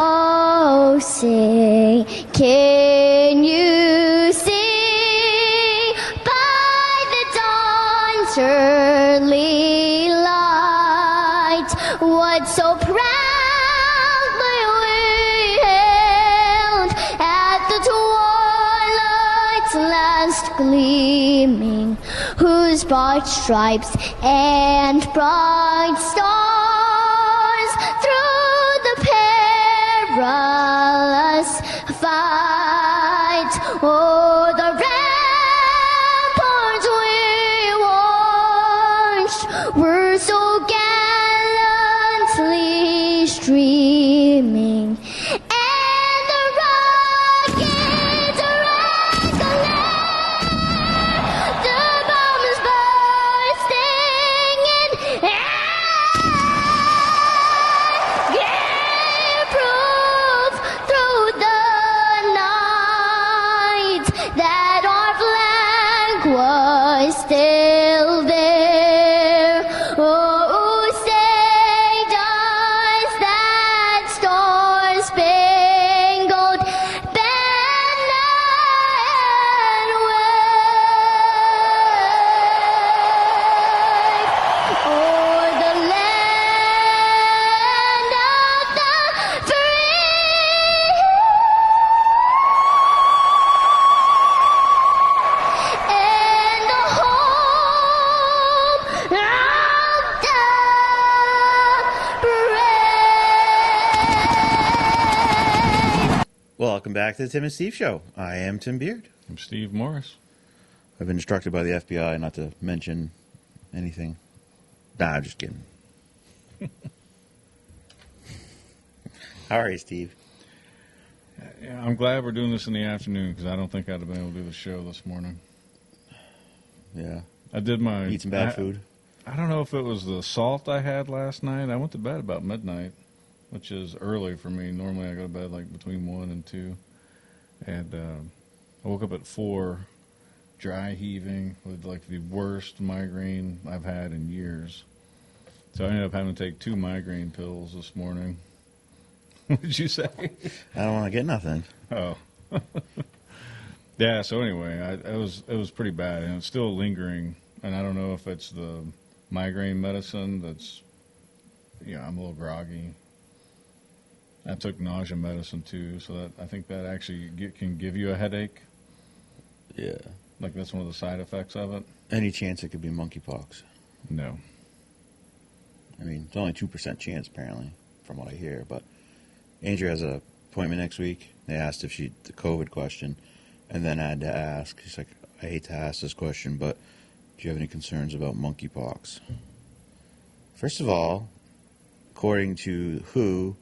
Oh, say, can you see by the dawn's early light what so proudly we hailed at the twilight's last gleaming, whose bright stripes and bright stars through the perilous fight o'er the ramparts we watched were so gallantly streaming, and the rockets rang the bombs bursting in gave proof through the night that our flag was still there. Oh, say does that star-spangled banner wave o'er the land of the free and the home of the brave. Welcome back to the Tim and Steve Show. I am Tim Beard. I'm Steve Morris. I've been instructed by the FBI not to mention anything. Nah, I'm just kidding. How are you, Steve? Yeah, I'm glad we're doing this in the afternoon because I don't think I'd have been able to do the show this morning. Yeah. I did my Eat some bad food? I don't know if it was the salt I had last night. I went to bed about midnight, which is early for me. Normally I go to bed like between 1 and 2. And I woke up at 4, dry heaving with like the worst migraine I've had in years. So I ended up having to take 2 migraine pills this morning. What did you say? I don't want to get nothing. Oh. Yeah, so anyway, it was pretty bad, and it's still lingering, and I don't know if it's the migraine medicine that's, I'm a little groggy. I took nausea medicine, too, so that I think that actually can give you a headache. Yeah. Like, that's one of the side effects of it. Any chance it could be monkeypox? No. I mean, it's only 2% chance, apparently, from what I hear. But Andrew has an appointment next week. They asked if the COVID question, and then I had to ask. She's like, I hate to ask this question, but do you have any concerns about monkeypox? First of all, according to WHO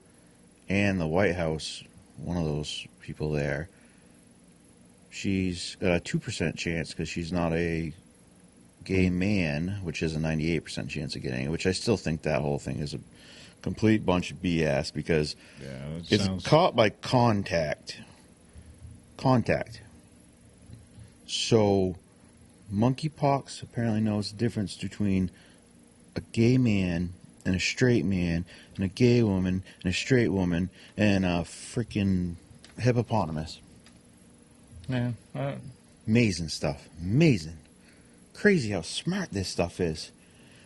and the White House, one of those people there, she's got a 2% chance because she's not a gay man, which is a 98% chance of getting it, which I still think that whole thing is a complete bunch of BS because it's caught by contact. So monkeypox apparently knows the difference between a gay man and a straight man and a gay woman and a straight woman and a freaking hippopotamus. Yeah. Amazing stuff. Amazing. Crazy how smart this stuff is.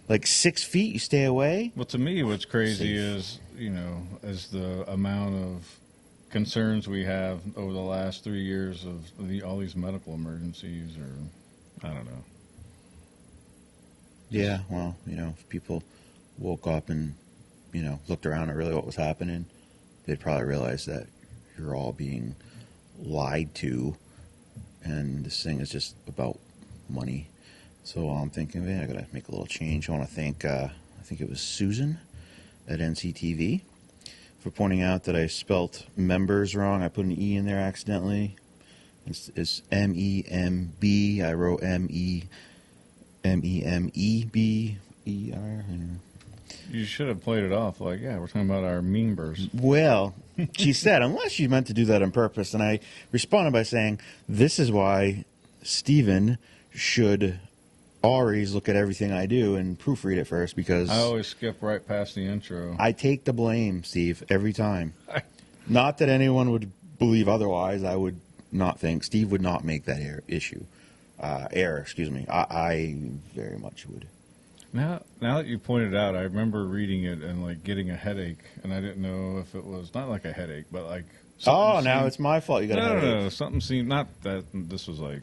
Like 6 feet, you stay away. Well, to me, what's crazy Safe. is the amount of concerns we have over the last 3 years of all these medical emergencies, or I don't know. Yeah, well, if people woke up and, looked around at really what was happening, they'd probably realize that you're all being lied to, and this thing is just about money. So I'm thinking, man, I got to make a little change. I want to thank, I think it was Susan at NCTV for pointing out that I spelt members wrong. I put an E in there accidentally. It's M-E-M-B. I wrote M-E-M-E-B-E-R. You should have played it off like, we're talking about our members. Well, she said, unless you meant to do that on purpose. And I responded by saying, this is why Stephen should always look at everything I do and proofread it first, because I always skip right past the intro. I take the blame, Steve, every time. Not that anyone would believe otherwise. I would not think Steve would not make that error. Excuse me. I very much would. Now that you pointed out, I remember reading it and like getting a headache, and I didn't know if it was not like a headache, but like. Oh, now it's my fault. You got a headache. No. Something seemed not that. This was like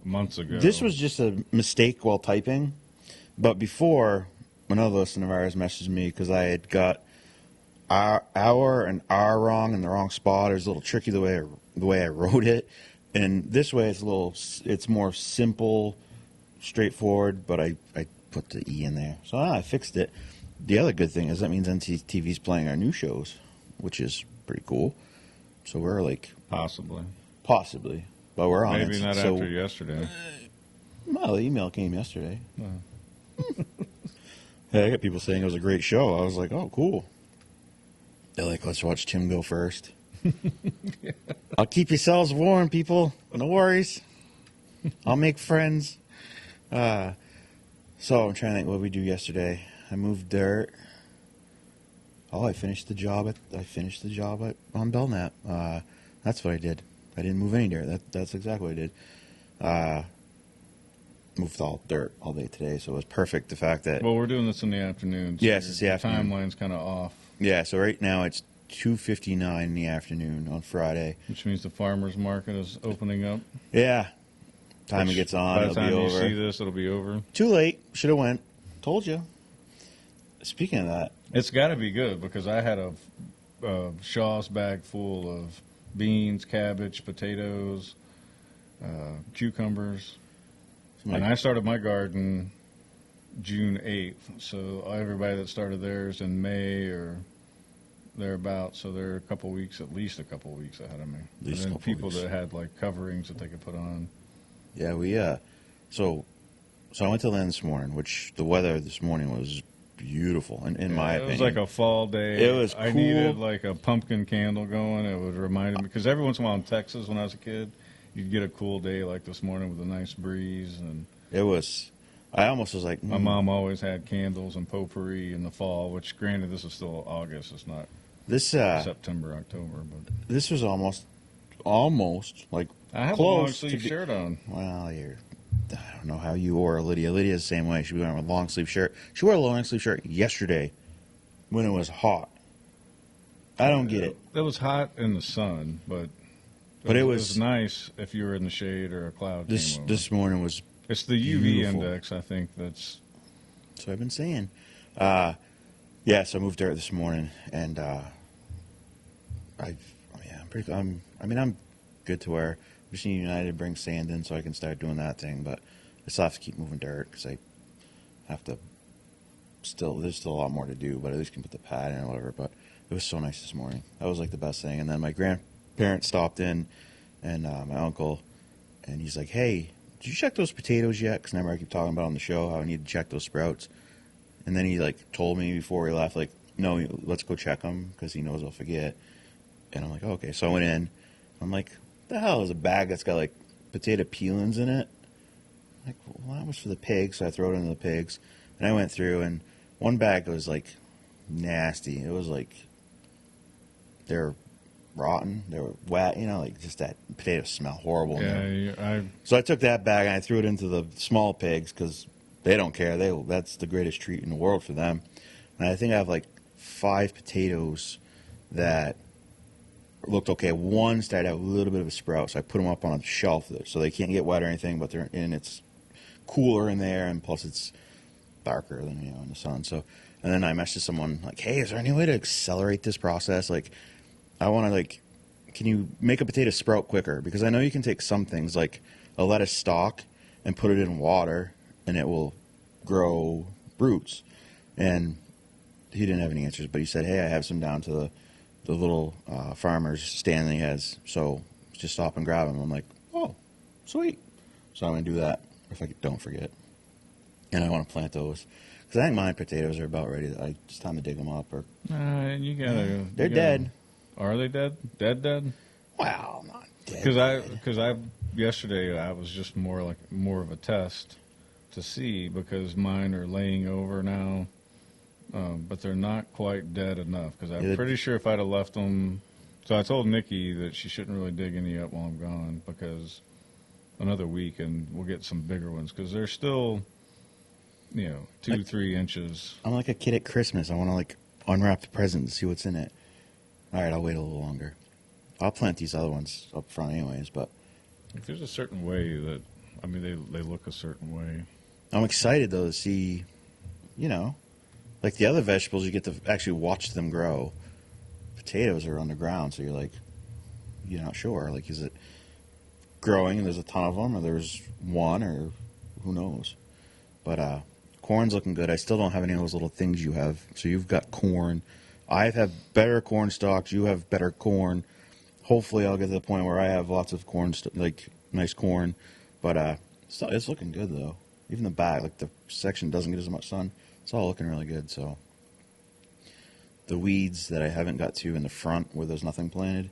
months ago. This was just a mistake while typing, but before another listener of ours messaged me because I had got hour and R wrong in the wrong spot. It was a little tricky the way I wrote it, and this way it's more simple, straightforward. But I put the E in there, so I fixed it. The other good thing is that means NCTV's playing our new shows, which is pretty cool. So we're like possibly, but we're on. Maybe not after yesterday. Well, the email came yesterday. No. Hey, I got people saying it was a great show. I was like, oh, cool. They're like, let's watch Tim go first. Yeah. I'll keep yourselves warm, people. No worries. I'll make friends. So I'm trying to think what we do yesterday. I moved dirt. Oh, I finished the job on Belknap. That's what I did. I didn't move any dirt. That's exactly what I did. Moved all dirt all day today, so it was perfect. The fact that we're doing this in the afternoon. So yes, it's the afternoon. Timeline's kind of off. Yeah, so right now it's 2:59 in the afternoon on Friday, which means the farmers market is opening up. Yeah, time it gets on, by the time it'll be you over. see this, it'll be over. Too late. Should have went. Told you. Speaking of that, it's got to be good because I had a Shaw's bag full of beans, cabbage, potatoes, cucumbers, and I started my garden June 8th. So everybody that started theirs in May or thereabouts, so they're at least a couple weeks ahead of me. And then people that had like coverings that they could put on. Yeah, so I went to Lynn this morning, which the weather this morning was beautiful, in my opinion. It was like a fall day. It was cool. I needed like a pumpkin candle going. It was reminding me, because every once in a while in Texas when I was a kid, you'd get a cool day like this morning with a nice breeze. And it was, I almost was like... My mom always had candles and potpourri in the fall, which granted this is still August. It's not September, October. But this was almost like I have close a long sleeve shirt on. Well, I don't know how you or Lydia. Lydia's the same way. She was wearing a long sleeve shirt. She wore a long sleeve shirt yesterday when it was hot. I don't get it. It was hot in the sun, but it was nice if you were in the shade or a cloud came over. This morning was It's the UV beautiful. index, I think, that's... So I've been saying. So I moved dirt this morning, and I'm good to where Machine United brings sand in so I can start doing that thing, but I still have to keep moving dirt because I have to there's still a lot more to do, but at least can put the pad in or whatever. But it was so nice this morning. That was like the best thing. And then my grandparents stopped in, and my uncle, and he's like, hey, did you check those potatoes yet? Because remember I keep talking about on the show how I need to check those sprouts. And then he like told me before we left, like, no, let's go check them because he knows I'll forget. And I'm like, oh, okay. So I went in. I'm like, what the hell is a bag that's got like potato peelings in it? I'm like, well, that was for the pigs. So I throw it into the pigs. And I went through, and one bag was like nasty. It was like they're rotten. They were wet. Like just that potato smell horrible. Yeah, So I took that bag and I threw it into the small pigs because they don't care. That's the greatest treat in the world for them. And I think I have like 5 potatoes that looked okay. One started out a little bit of a sprout, so I put them up on a shelf so they can't get wet or anything, but it's cooler in there, and plus it's darker than in the sun. So, and then I messaged someone like, hey, is there any way to accelerate this process? Like, I want to can you make a potato sprout quicker? Because I know you can take some things like a lettuce stalk and put it in water and it will grow roots. And he didn't have any answers, but he said, hey, I have some down to the little farmer's stand that he has, so just stop and grab them. I'm like, oh, sweet. So I'm going to do that if I don't forget. And I want to plant those. Because I think my potatoes are about ready. It's time to dig them up. you gotta. They're dead. Are they dead? Dead? Well, not dead. Because yesterday I was just more of a test to see, because mine are laying over now, but they're not quite dead enough. Because I'm pretty sure if I'd have left them So I told Nikki that she shouldn't really dig any up while I'm gone because another week and we'll get some bigger ones because they're still, 2-3 inches. I'm like a kid at Christmas. I want to like unwrap the present and see what's in it. All right, I'll wait a little longer. I'll plant these other ones up front anyways, but If there's a certain way that, they look a certain way. I'm excited though to see, like the other vegetables, you get to actually watch them grow. Potatoes are on the ground, so you're not sure. Like, is it growing and there's a ton of them, or there's one, or who knows? But corn's looking good. I still don't have any of those little things you have. So you've got corn. I have better corn stalks. You have better corn. Hopefully, I'll get to the point where I have lots of corn, like nice corn. But it's looking good though. Even the back, like the section doesn't get as much sun. It's all looking really good. So the weeds that I haven't got to in the front where there's nothing planted.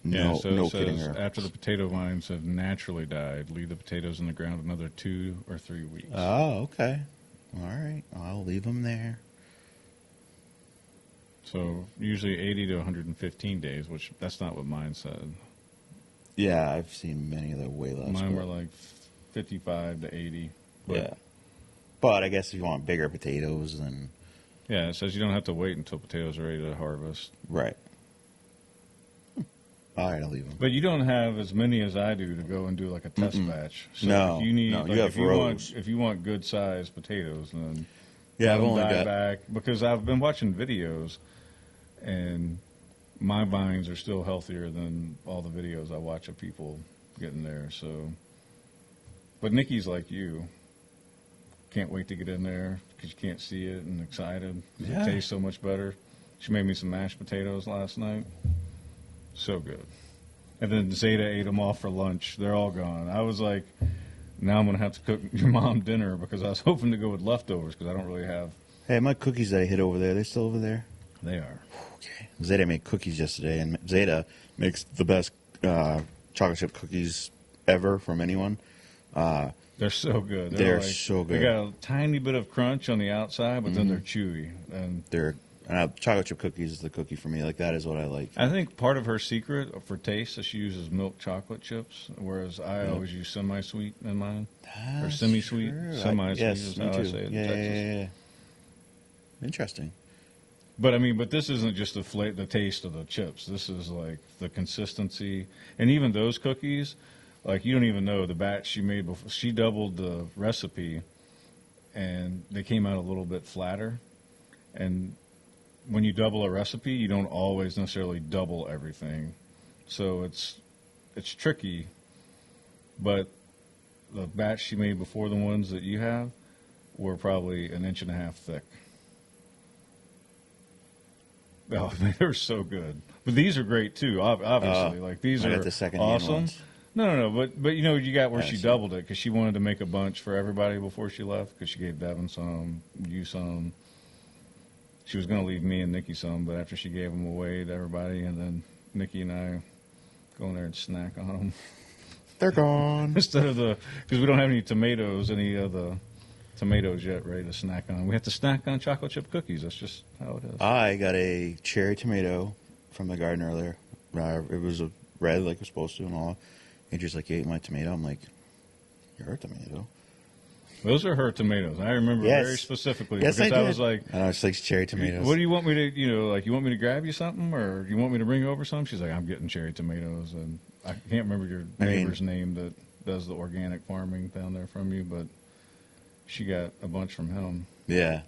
No it kidding. says after the potato vines have naturally died, leave the potatoes in the ground another 2 or 3 weeks. Oh, okay. All right. I'll leave them there. So usually 80 to 115 days, which that's not what mine said. Yeah, I've seen many of the way less. Mine but- were like 55 to 80. But Yeah. But I guess if you want bigger potatoes, then yeah, it says you don't have to wait until potatoes are ready to harvest. right. All right, I'll leave them. But you don't have as many as I do to go and do like a test batch. So No, if you need, no, you like, have if you rows. want, if you want good sized potatoes, then Yeah, let I've them only die got. back because I've been watching videos, and my vines are still healthier than all the videos I watch of people getting there. So, but Nikki's like you, can't wait to get in there because you can't see it and excited. 'Cause Yeah. It tastes so much better. She made me some mashed potatoes last night. So good. And then Zeta ate them all for lunch. They're all gone. I was like, now I'm going to have to cook your mom dinner because I was hoping to go with leftovers because I don't really have. Hey, my cookies that I hid over there, they still over there? They are. Okay. Zeta made cookies yesterday, and Zeta makes the best chocolate chip cookies ever from anyone. They're so good. They're so good. They got a tiny bit of crunch on the outside, but then they're chewy. And Chocolate chip cookies is the cookie for me. Like, that is what I like. I think part of her secret for taste is she uses milk chocolate chips, whereas I always use semi-sweet in mine. Or semi-sweet. True. Semi-sweet Yes, is me how I too. say it in Yeah, Texas. yeah. Interesting. But this isn't just the taste of the chips. This is like the consistency, and even those cookies, like you don't even know the batch she made before. She doubled the recipe, and they came out a little bit flatter. And when you double a recipe, you don't always necessarily double everything, so it's tricky. But the batch she made before the ones that you have were probably 1.5 inches thick. Oh, they were so good. But these are great too. Obviously, like these I are got the second-hand awesome. ones. No. But you got where Yeah, she see. doubled it because she wanted to make a bunch for everybody before she left because she gave Devin some, you some. She was going to leave me and Nikki some, but after she gave them away to everybody, and then Nikki and I go in there and snack on them They're gone. instead of because we don't have any tomatoes, any of the tomatoes yet ready to snack on. We have to snack on chocolate chip cookies. That's just how it is. I got a cherry tomato from the garden earlier. It was a red like it was supposed to and all. Andrew's like, you ate my tomato. I'm like, you're a tomato. Those are her tomatoes. I remember Yes. very specifically Yes, because I I did. was like, I know, it's like cherry tomatoes. what do you want me to, you want me to grab you something or you want me to bring over some? She's like, I'm getting cherry tomatoes. And I can't remember your neighbor's name that does the organic farming down there from you, but she got a bunch from him. Yeah.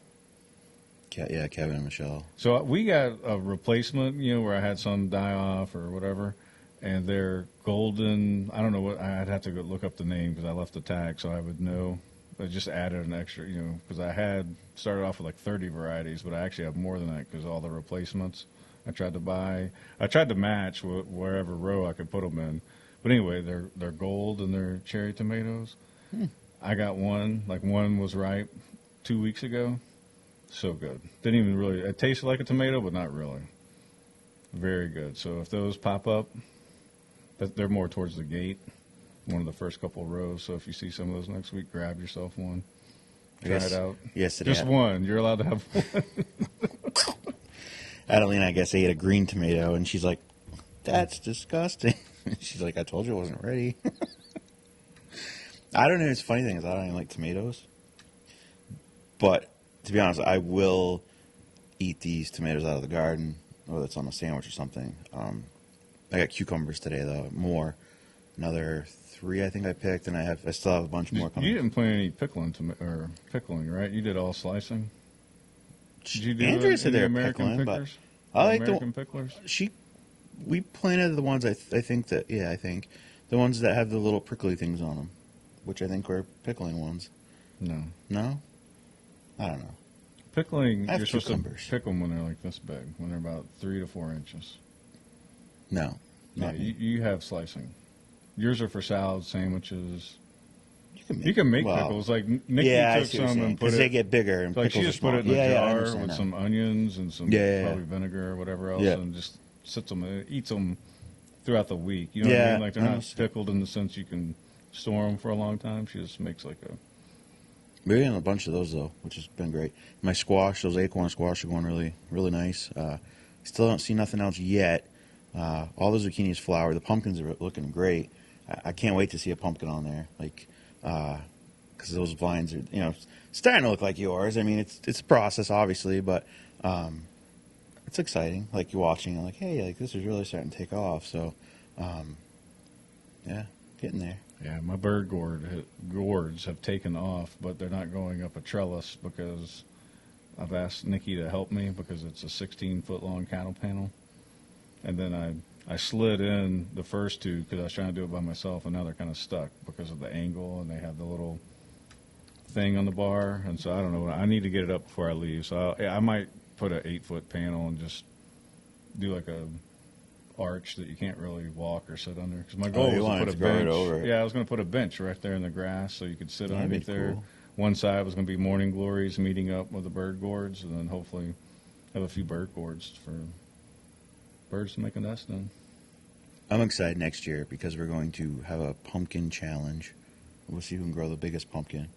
Kevin and Michelle. So we got a replacement, where I had some die off or whatever, and they're golden. I don't know what, I'd have to go look up the name because I left the tag so I would know. I just added an extra, because I had started off with like 30 varieties, but I actually have more than that because all the replacements I tried to match wherever row I could put them in. But anyway, they're gold and they're cherry tomatoes. I got one was ripe 2 weeks ago. So good. Didn't even really, it tasted like a tomato, but not really. Very good. So if those pop up, they're more towards the gate, one of the first couple of rows. So if you see some of those next week, grab yourself one. Try it out. Yesterday, Just one. You're allowed to have one. Adelina, I guess, ate a green tomato, and she's like, That's disgusting. She's like, I told you I wasn't ready. I don't know. It's funny thing is I don't even like tomatoes. But to be honest, I will eat these tomatoes out of the garden, whether it's on a sandwich or something. I got cucumbers today though, more. Another 3 I think I picked, and I still have a bunch more coming. You didn't plan any pickling, right? You did all slicing. Did you do Andrea said any they're American pickling, but pickers? I like American picklers. We planted the ones I think the ones that have the little prickly things on them, which I think were pickling ones. No, I don't know. Pickling, I have you're supposed cucumbers. to pick them when they're like this big, when they're about 3 to 4 inches. No, Yeah, not me. you have slicing. Yours are for salads, sandwiches. You You can make well, pickles. Like Nikki yeah, I took see what you're some saying, and put 'cause it. they get bigger and Like she pickles just are put it in small. a Yeah, I jar understand with that. some onions and some Yeah. probably vinegar or whatever else, Yeah. and just sits them, eats them throughout the week. You know what I Yeah, mean? Like they're I not understand. pickled in the sense you can store them for a long time. She just makes like a. We're getting a bunch of those though, which has been great. My squash, those acorn squash, are going really, really nice. Still don't see nothing else yet. All the zucchinis flower. The pumpkins are looking great. I can't wait to see a pumpkin on there, like, because those vines are, starting to look like yours. I mean, it's a process, obviously, but it's exciting. Like you're watching, and like, hey, like this is really starting to take off. So, yeah, getting there. Yeah, my gourds have taken off, but they're not going up a trellis because I've asked Nikki to help me because it's a 16-foot long cattle panel. And then I slid in the first 2 because I was trying to do it by myself, and now they're kind of stuck because of the angle, and they have the little thing on the bar. And so I don't know. I need to get it up before I leave. So I might put an 8-foot panel and just do like a arch that you can't really walk or sit under. Because my goal you was to wanted put a to grow it bench. over it. Yeah, I was going to put a bench right there in the grass so you could sit That'd be underneath there. cool. One side was going to be morning glories meeting up with the bird gourds, and then hopefully have a few bird gourds for birds to make a nest in. I'm excited next year because we're going to have a pumpkin challenge. We'll see who can grow the biggest pumpkin.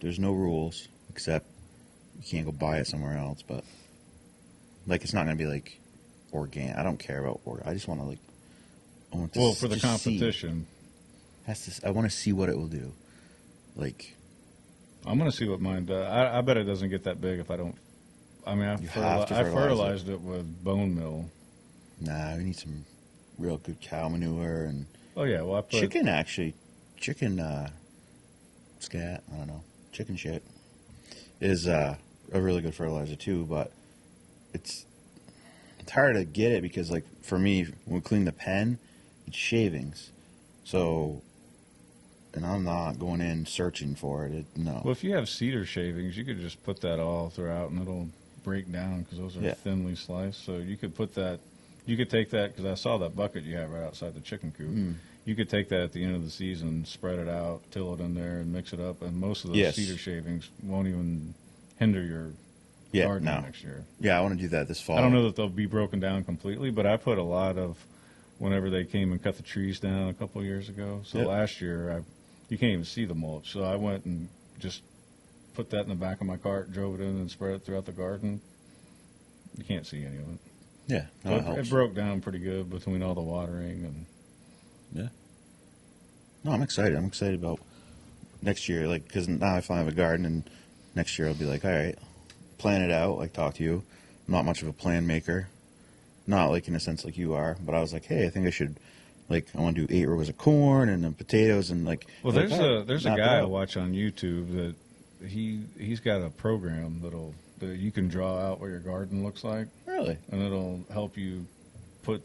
There's no rules except you can't go buy it somewhere else, but like it's not going to be like organic. I don't care about organic. I just want to like. I want to Well, for the just see. competition, I want to see what it will do. Like I'm going to see what mine does. I bet it doesn't get that big if I don't. I mean, You have to I fertilize fertilized it with bone meal. nah, we need some real good cow manure and Oh yeah, well I put chicken scat. I don't know. Chicken shit is a really good fertilizer too, but it's hard to get it because like for me, when we clean the pen, it's shavings. So, and I'm not going in searching for it. No. Well, if you have cedar shavings, you could just put that all throughout, and it'll break down because those are Yeah. thinly sliced. So you could put that. You could take that because I saw that bucket you have right outside the chicken coop. Mm. You could take that at the end of the season, spread it out, till it in there, and mix it up. And most of those Yes. cedar shavings won't even hinder your Yeah, gardening no. next year. Yeah, I want to do that this fall. I don't know that they'll be broken down completely, but I put a lot of whenever they came and cut the trees down a couple of years ago. So Yep. last year, you can't even see the mulch. So I went and just put that in the back of my cart, drove it in, and spread it throughout the garden. You can't see any of it. Yeah, no, So it it helps. broke down pretty good between all the watering and. Yeah. No, I'm excited. I'm excited about next year, like, because now I finally have a garden, and next year I'll be like, all right, plan it out, like, talk to you. I'm not much of a plan maker. Not, like, in a sense like you are, but I was like, hey, I think I should, like, I want to do 8 rows of corn and then potatoes and, like... Well, like, there's a map it guy I out. watch on YouTube that he's got a program that you can draw out what your garden looks like, Really? and it'll help you put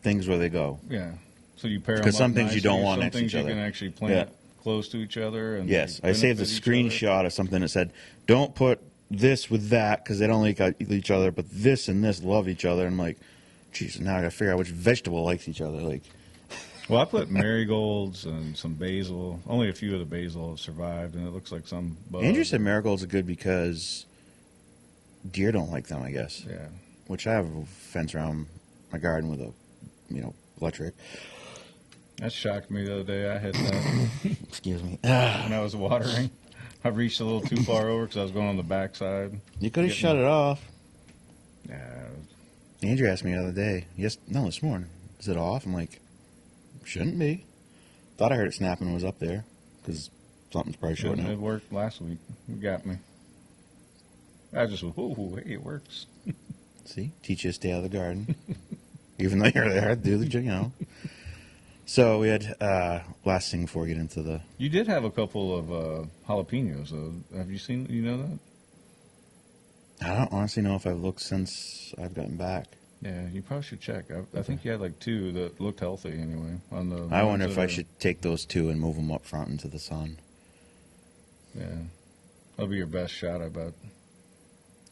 Things where they go. Yeah. So you pair them Because up some things you nicely, don't want some next to things each you other. can actually plant close to each other. And Yes, they I saved a benefit each other. screenshot of something that said, don't put this with that because they don't like each other, but this and this love each other. And I'm like, Jesus, now I got to figure out which vegetable likes each other. Like, Well, I put marigolds and some basil. Only a few of the basil have survived, and it looks like some bug. Andrew said marigolds are good because deer don't like them, I guess. Yeah. Which I have a fence around my garden with a, electric. That shocked me the other day. I hit that Excuse me. when I was watering. I reached a little too far over because I was going on the backside. You could have shut it off. Yeah. Andrew asked me the other day. This morning. Is it off? I'm like, shouldn't be. Thought I heard it snapping when it was up there because something's probably shouldn't It have. worked last week. You got me. I just went, whoa, hey, it works. See? Teach you to stay out of the garden. Even though you're there, do the, you know. So we had, last thing before we get into the... You did have a couple of jalapenos. Have you seen, you know that? I don't honestly know if I've looked since I've gotten back. Yeah, you probably should check. I think you had like 2 that looked healthy anyway. On the I ones wonder if that I are- should take those 2 and move them up front into the sun. Yeah. That'll be your best shot, I bet.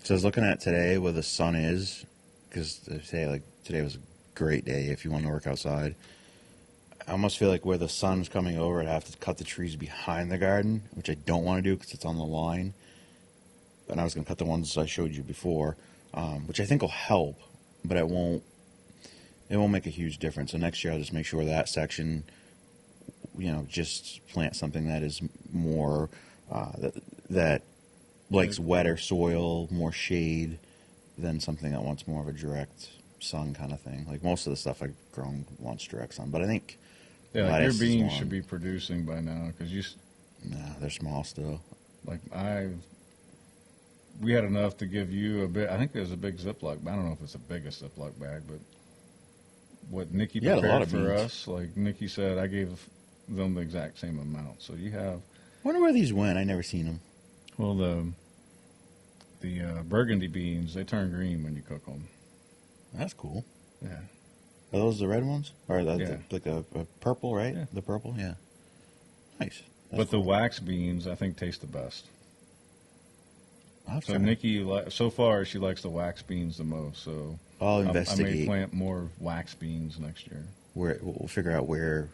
So I was looking at today where the sun is, because they say like today was a great day if you want to work outside. I almost feel like where the sun's coming over, I'd have to cut the trees behind the garden, which I don't want to do because it's on the line. And I was going to cut the ones I showed you before, which I think will help, but it won't. It won't make a huge difference. So next year I'll just make sure that section, just plant something that is more that likes wetter soil, more shade, than something that wants more of a direct sun kind of thing. Like most of the stuff I've grown wants direct sun, but I think Yeah, like your lettuce is beans one. should be producing by now because Nah, they're small still. we had enough to give you a bit. I think there's a big Ziploc. I don't know if it's the biggest Ziploc bag, but what Nikki You had a prepared lot of for beans. us, like Nikki said, I gave them the exact same amount. So you have, I wonder where these went. I never seen them. well, the burgundy beans, they turn green when you cook them. That's cool. Yeah. Are those the red ones? Or Yeah. like a purple, right? Yeah. The purple, yeah. Nice. That's But the cool. wax beans, I think, taste the best. I'll have to So try 'em. Nikki, so far, she likes the wax beans the most. So I'll I may investigate. plant more wax beans next year. We'll figure out where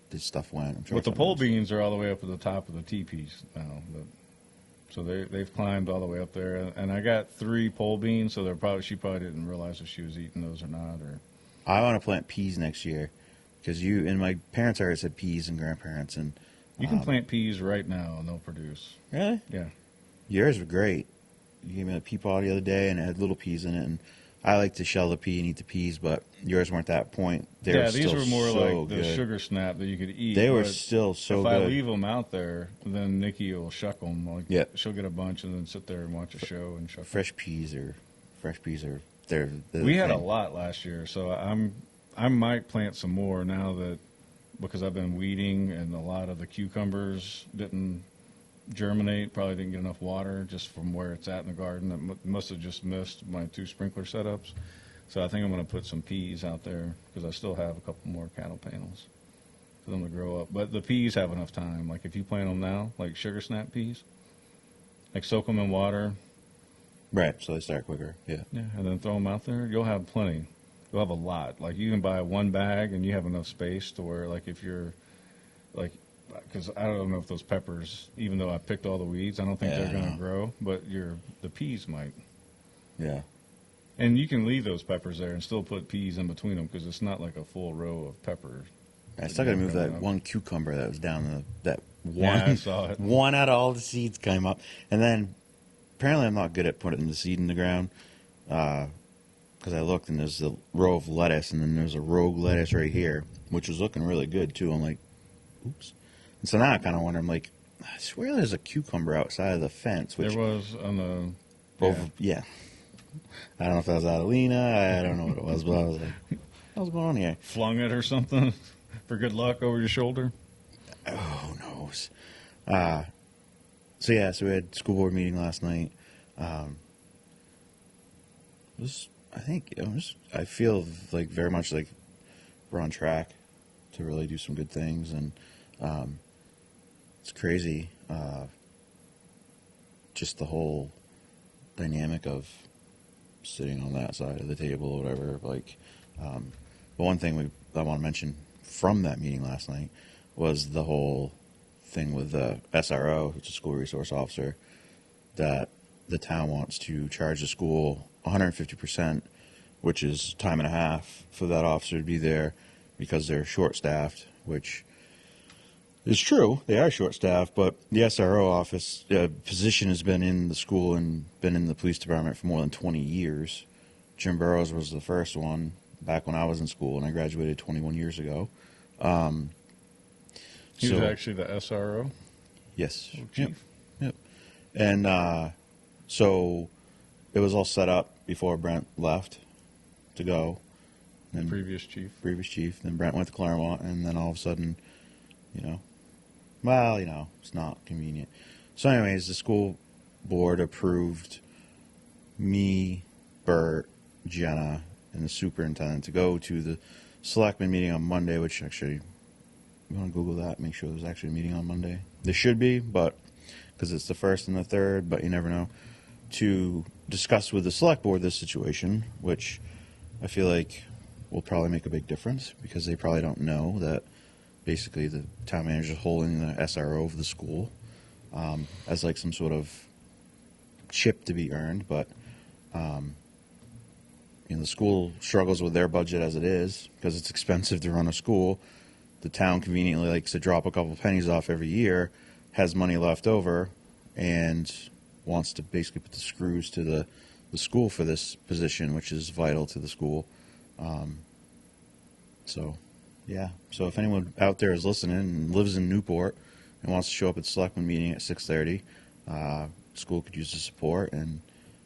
this stuff went. I'm sure But the something pole else. beans are all the way up at the top of the teepees now. So they've climbed all the way up there. And I got 3 pole beans, so she probably didn't realize if she was eating those or not. Or I want to plant peas next year because and my parents already said peas and grandparents and you can plant peas right now and they'll produce. really Yeah. yours were great. You gave me a pea pod the other day and it had little peas in it, and I like to shell the pea and eat the peas, but yours weren't that point. They were These still were more so like the good. sugar snap that you could eat. They were but still so if good. I leave them out there, then Nikki will shuck them. Like, Yeah. she'll get a bunch and then sit there and watch a show and shuck 'em. fresh peas are they're We had a thing. lot last year, so I might plant some more now that because I've been weeding and a lot of the cucumbers didn't germinate, probably didn't get enough water just from where it's at in the garden. That must have just missed my 2 sprinkler setups. So I think I'm going to put some peas out there because I still have a couple more cattle panels for them to grow up. But the peas have enough time. Like if you plant them now, like sugar snap peas, like soak them in water, Right, so they start quicker. Yeah. yeah, and then throw them out there. You'll have plenty. You'll have a lot. Like you can buy 1 bag and you have enough space to where, like, if you're, like, because I don't know if those peppers, even though I picked all the weeds, I don't think Yeah, they're I going know. to grow. But the peas might, Yeah. and you can leave those peppers there and still put peas in between them because it's not like a full row of peppers. I still got to move that Yeah. one cucumber that was down that one. Yeah, I saw it. One out of all the seeds came up, and then apparently I'm not good at putting the seed in the ground because I looked and there's a row of lettuce, and then there's a rogue lettuce right here, which was looking really good too. I'm like, oops. And so now I kind of wonder. I'm like, I swear there's a cucumber outside of the fence. Which There was on the yeah. I don't know if that was Adelina. I don't know what it was, but I was like, what's going on here? flung it or something for good luck over your shoulder. Who knows? So we had school board meeting last night. I feel like very much like we're on track to really do some good things, and it's crazy. Just the whole dynamic of sitting on that side of the table or whatever. Like, but one thing I want to mention from that meeting last night was the whole thing with the SRO, which is school resource officer, that the town wants to charge the school 150%, which is time and a half for that officer to be there because they're short-staffed, which is true. They are short-staffed, but the SRO office position has been in the school and been in the police department for more than 20 years. Jim Burrows was the first one. back when I was in school, and I graduated 21 years ago. He was So- actually the SRO. Yes. Oh, Yep. chief. Yep. And so it was all set up before Brent left to go. And Previous chief. previous chief. Then Brent went to Claremont, and then all of a sudden, well, it's not convenient. So, anyways, the school board approved me, Bert, Jenna, and the superintendent to go to the selectmen meeting on Monday, which actually, you want to Google that, make sure there's actually a meeting on Monday. There should be, but because it's the 1st and the 3rd, but you never know, to discuss with the select board this situation, which I feel like will probably make a big difference because they probably don't know that basically the town manager is holding the SRO of the school as like some sort of chip to be earned, but the school struggles with their budget as it is because it's expensive to run a school. The town conveniently likes to drop a couple pennies off every year, has money left over, and wants to basically put the screws to the school for this position, which is vital to the school. So if anyone out there is listening and lives in Newport and wants to show up at selectman meeting at 6:30, school could use the support. And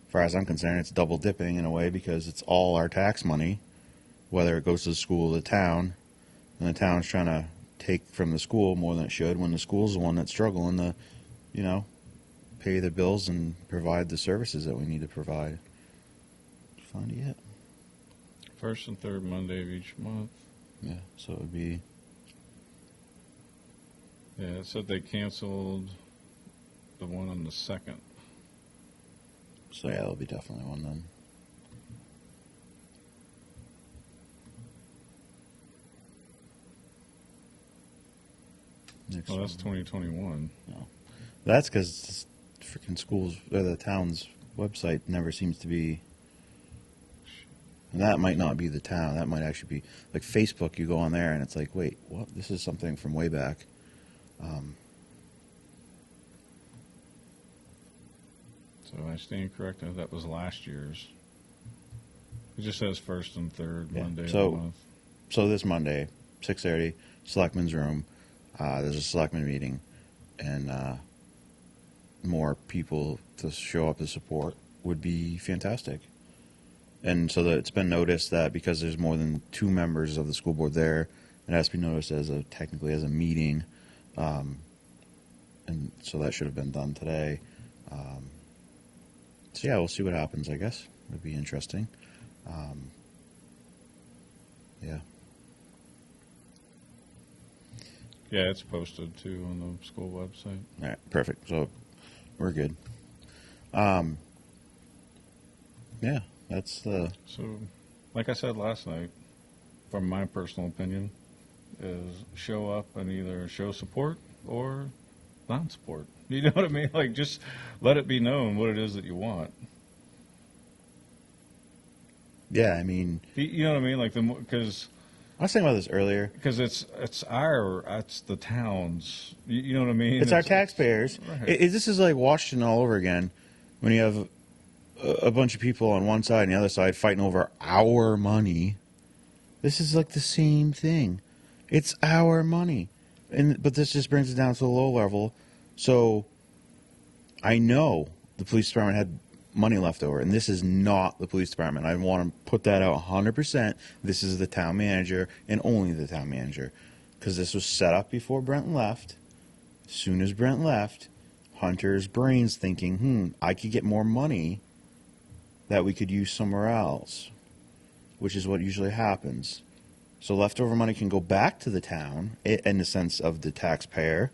as far as I'm concerned, it's double dipping in a way because it's all our tax money, whether it goes to the school or the town, and the town's trying to take from the school more than it should when the school's the one that's struggling to, pay the bills and provide the services that we need to provide. Find it yet? 1st and 3rd Monday of each month. Yeah, so it would be. Yeah, it said they canceled the one on the 2nd. So yeah, that'll be definitely one then. Next Well, that's one. 2021. No. That's because freaking schools or the town's website never seems to be. And that might not be the town. That might actually be like Facebook. You go on there and it's like, wait, what? This is something from way back. So I stand corrected. That was last year's. It just says 1st and 3rd Yeah, Monday so- of the month. So this Monday, 6:30, Selectmen's Room. There's a Selectmen meeting, and more people to show up to support would be fantastic. And so that it's been noticed that because there's more than 2 members of the school board there, it has to be noticed as technically as a meeting, and so that should have been done today. So yeah, we'll see what happens. I guess it'd be interesting. Yeah. Yeah, it's posted too on the school website. All right, perfect. So we're good. Yeah, that's the. So, like I said last night, from my personal opinion, is show up and either show support or non-support. You know what I mean? Like, just let it be known what it is that you want. Yeah, I mean, You know what I mean? Like, because I was thinking about this earlier. it's the town's. You know what I mean? It's our taxpayers. Right. This is like Washington all over again. When you have a bunch of people on one side and the other side fighting over our money, this is like the same thing. It's our money, but this just brings it down to the low level. So I know the police department had money left over, and this is not the police department. I want to put that out 100%. This is the town manager and only the town manager, because this was set up before Brent left. As soon as Brent left, Hunter's brain's thinking, I could get more money that we could use somewhere else, which is what usually happens. So leftover money can go back to the town in the sense of the taxpayer,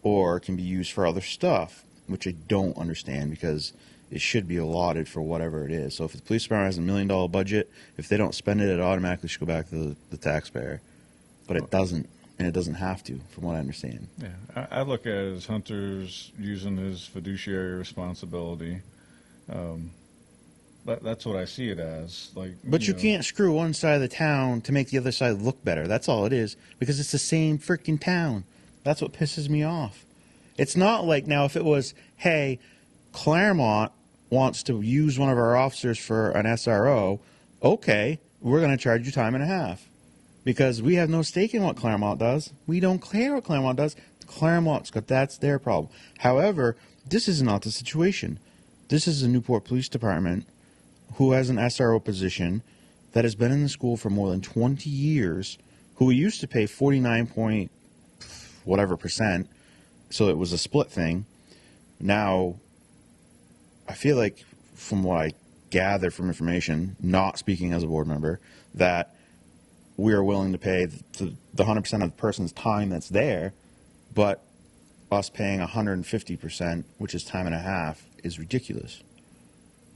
or it can be used for other stuff, which I don't understand because it should be allotted for whatever it is. So if the police department has $1 million budget, if they don't spend it, it automatically should go back to the taxpayer. But it doesn't, and it doesn't have to, from what I understand. Yeah, I look at it as Hunter's using his fiduciary responsibility. But that's what I see it as. Like, But you know, can't screw one side of the town to make the other side look better. That's all it is, because it's the same freaking town. That's what pisses me off. It's not like now if it was, hey, Claremont wants to use one of our officers for an SRO, okay, we're going to charge you time and a half because we have no stake in what Claremont does. We don't care what Claremont does. Claremont's got that's their problem. However, this is not the situation. This is the Newport Police Department who has an SRO position that has been in the school for more than 20 years, who we used to pay 49 point whatever percent, so it was a split thing. Now, I feel like from what I gather from information, not speaking as a board member, that we are willing to pay the 100% of the person's time that's there, but us paying 150%, which is time and a half, is ridiculous.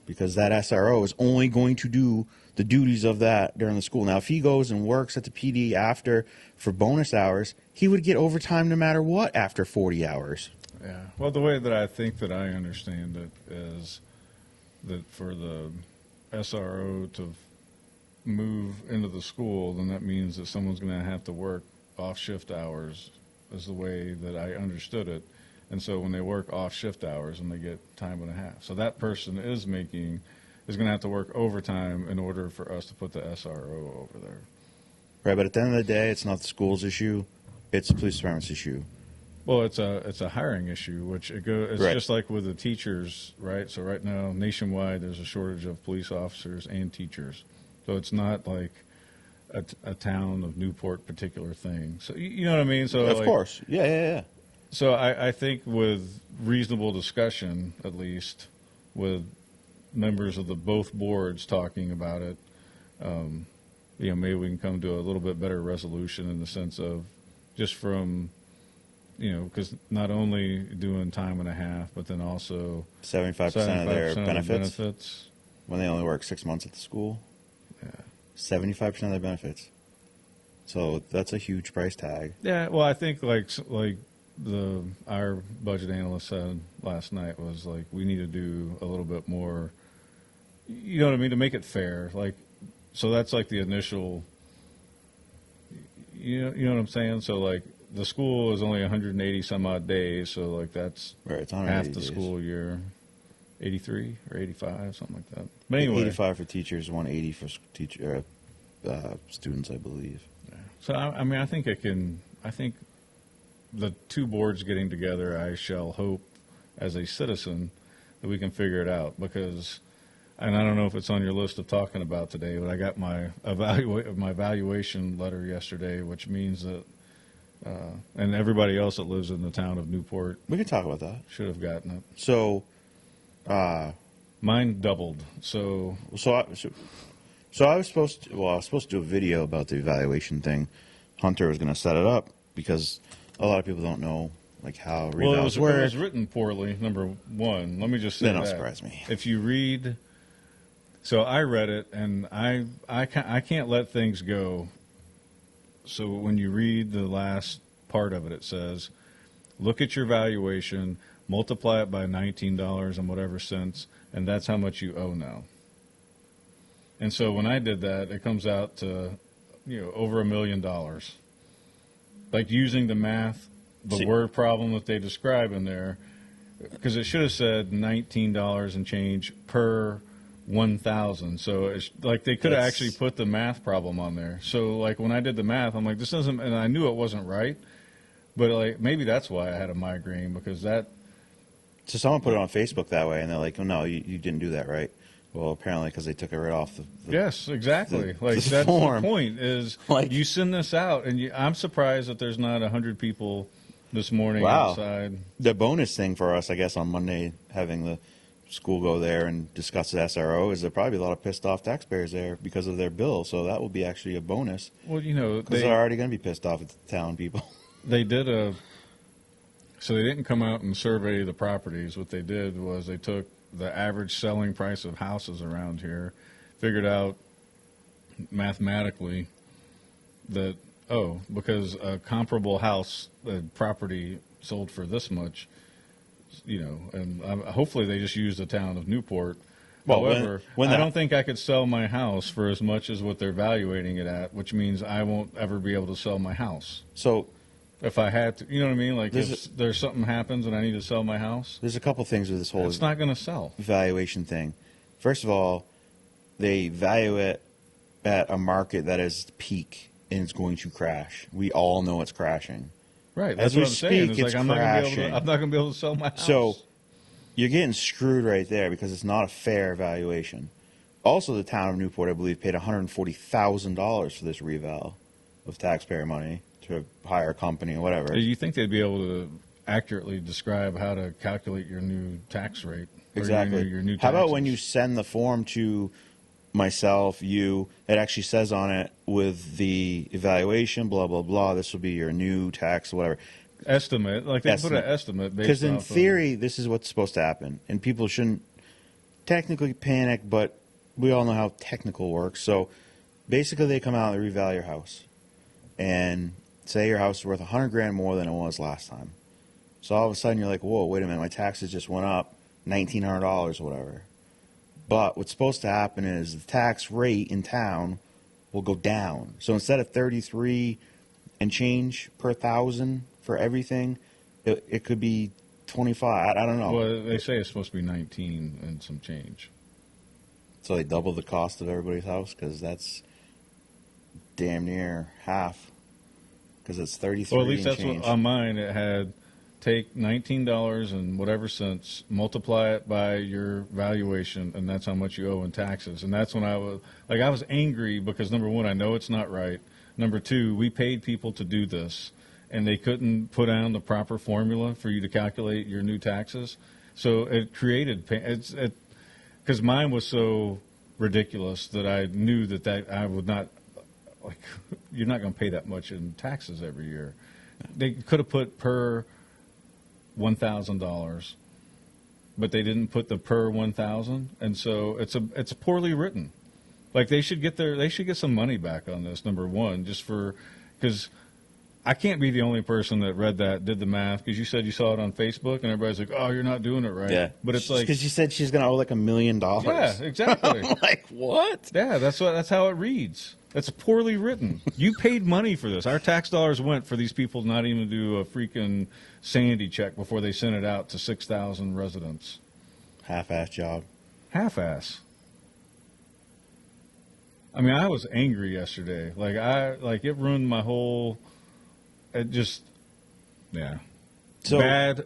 Because that SRO is only going to do the duties of that during the school. Now, if he goes and works at the PD after for bonus hours, he would get overtime no matter what after 40 hours. Yeah. Well, the way that I think that I understand it is that for the SRO to move into the school, then that means that someone's going to have to work off-shift hours, is the way that I understood it. And so when they work off-shift hours and they get time and a half. So that person is going to have to work overtime in order for us to put the SRO over there. Right, but at the end of the day, it's not the school's issue. It's the police department's issue. Well, it's a hiring issue, which it's right. just like with the teachers, right? So right now, nationwide, there's a shortage of police officers and teachers. So it's not like a town of Newport particular thing. So you know what I mean? So of course, yeah. So I think with reasonable discussion, at least with members of the both boards talking about it, maybe we can come to a little bit better resolution in the sense of just from, because not only doing time and a half, but then also 75% of their benefits when they only work 6 months at the school. Yeah. 75% of their benefits. So that's a huge price tag. Yeah. Well, I think like our budget analyst said last night was like we need to do a little bit more. You know what I mean, to make it fair. Like, so that's like the initial. You know what I'm saying. So like the school is only 180 some odd days. So like that's right. It's half the days. school year. 83 or 85, something like that. But anyway, 85 for teachers, 180 for students, I believe. Yeah. So I think the two boards getting together, I shall hope as a citizen that we can figure it out, because, and I don't know if it's on your list of talking about today, but I got my evaluation letter yesterday, which means that and everybody else that lives in the town of Newport We can talk about that. should have gotten it. So Mine doubled. So I was supposed to do a video about the evaluation thing. Hunter was going to set it up because a lot of people don't know like how revals work. It was written poorly. Number one, let me just say That that. don't surprise me. If you read, so I read it, and I can't let things go. So when you read the last part of it, it says, look at your valuation, multiply it by $19 and whatever cents, and that's how much you owe now. And so when I did that, it comes out to, over $1 million. Like using the math, the word problem that they describe in there, because it should have said $19 and change per 1,000. So it's like they could have actually put the math problem on there. So like when I did the math, I'm like, this doesn't, and I knew it wasn't right, but like maybe that's why I had a migraine, because that. So someone put it on Facebook that way, and they're like, "Oh no, you didn't do that right." Well, apparently because they took it right off the yes, exactly. Like the that's form. the point. Is Like, you send this out, and I'm surprised that there's not 100 people this morning outside. The bonus thing for us, I guess, on Monday, having the school go there and discuss the SRO, is there'll probably be a lot of pissed off taxpayers there because of their bill. So that will be actually a bonus. Well, because they're already going to be pissed off at the town people. They did so they didn't come out and survey the properties. What they did was they took the average selling price of houses around here, figured out mathematically that, because a comparable house, property sold for this much, and hopefully they just used the town of Newport. Well, however, I don't think I could sell my house for as much as what they're valuating it at, which means I won't ever be able to sell my house. So if I had to, you know what I mean? Like if there's something happens and I need to sell my house, there's a couple things with this whole it's not going to sell. Valuation thing. First of all, they value it at a market that is peak and it's going to crash. We all know it's crashing. Right. As That's we what I'm saying. speak, It's it's like I'm not crashing. gonna be able to sell my house. So you're getting screwed right there because it's not a fair valuation. Also, the town of Newport, I believe, paid $140,000 for this reval of taxpayer money to hire a company or whatever. do you think they'd be able to accurately describe how to calculate your new tax rate? Or Exactly. Your new How about when taxes? you send the form to myself, you, it actually says on it with the evaluation, blah, blah, blah, this will be your new tax, whatever. estimate? Like they put Estimate. an estimate based Because in off of- theory, this is what's supposed to happen. And people shouldn't technically panic, but we all know how technical works. So basically, they come out and revalue your house. And say your house is worth $100,000 more than it was last time. So all of a sudden, you're like, whoa, wait a minute, my taxes just went up $1,900 or whatever. But what's supposed to happen is the tax rate in town will go down. So instead of 33 and change per thousand for everything, it could be 25. I don't know. Well, they say it's supposed to be 19 and some change. So they double the cost of everybody's house because that's damn near half. Because it's 33 Well, at least and that's change. what on mine it had. Take $19 and whatever cents, multiply it by your valuation, and that's how much you owe in taxes. And that's when I was angry because number one, I know it's not right. Number two, we paid people to do this, and they couldn't put down the proper formula for you to calculate your new taxes. So it created because mine was so ridiculous that I knew that I would not like. You're not going to pay that much in taxes every year. They could have put per $1,000, but they didn't put the per 1,000, and so it's poorly written. Like they should get some money back on this. Number one, just because I can't be the only person that read that, did the math, because you said you saw it on Facebook, and everybody's like, "Oh, you're not doing it right." Yeah. But it's like, because she said she's going to owe like $1 million. yeah, exactly. I'm like, what? Yeah, that's how it reads. That's poorly written. You paid money for this. Our tax dollars went for these people not even to do a freaking Sandy check before they sent it out to 6,000 residents. Half-ass job. Half-ass. I mean, I was angry yesterday. Like it ruined my whole. It just, yeah. So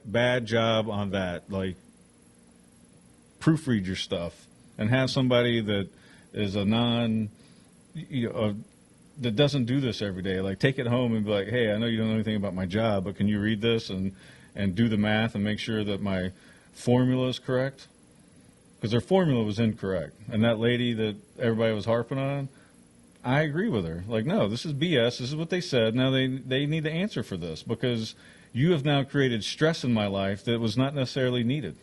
Bad job on that. Like, proofread your stuff and have somebody that is that doesn't do this every day. Like, take it home and be like, hey, I know you don't know anything about my job, but can you read this and do the math and make sure that my formula is correct? Because their formula was incorrect. And that lady that everybody was harping on, I agree with her. Like, no, this is BS. This is what they said. Now they need to answer for this because you have now created stress in my life that was not necessarily needed.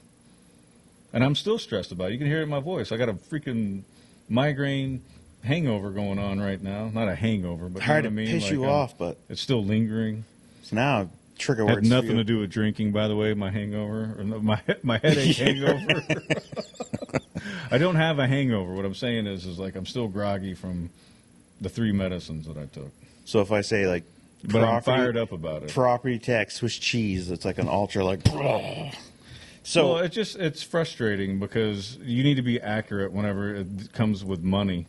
And I'm still stressed about it. You can hear it in my voice. I got a freaking migraine hangover going on right now. Not a hangover, but hard you to know what I mean? piss Like, you off, but it's still lingering. so now trigger Had words. nothing for you. to do with drinking, by the way. My hangover, or my headache hangover. I don't have a hangover. What I'm saying is like I'm still groggy from the 3 medicines that I took. So if I say like, But I'm fired up about it. property tax Swiss cheese, it's like an ultra like. So Well, it's frustrating because you need to be accurate whenever it comes with money.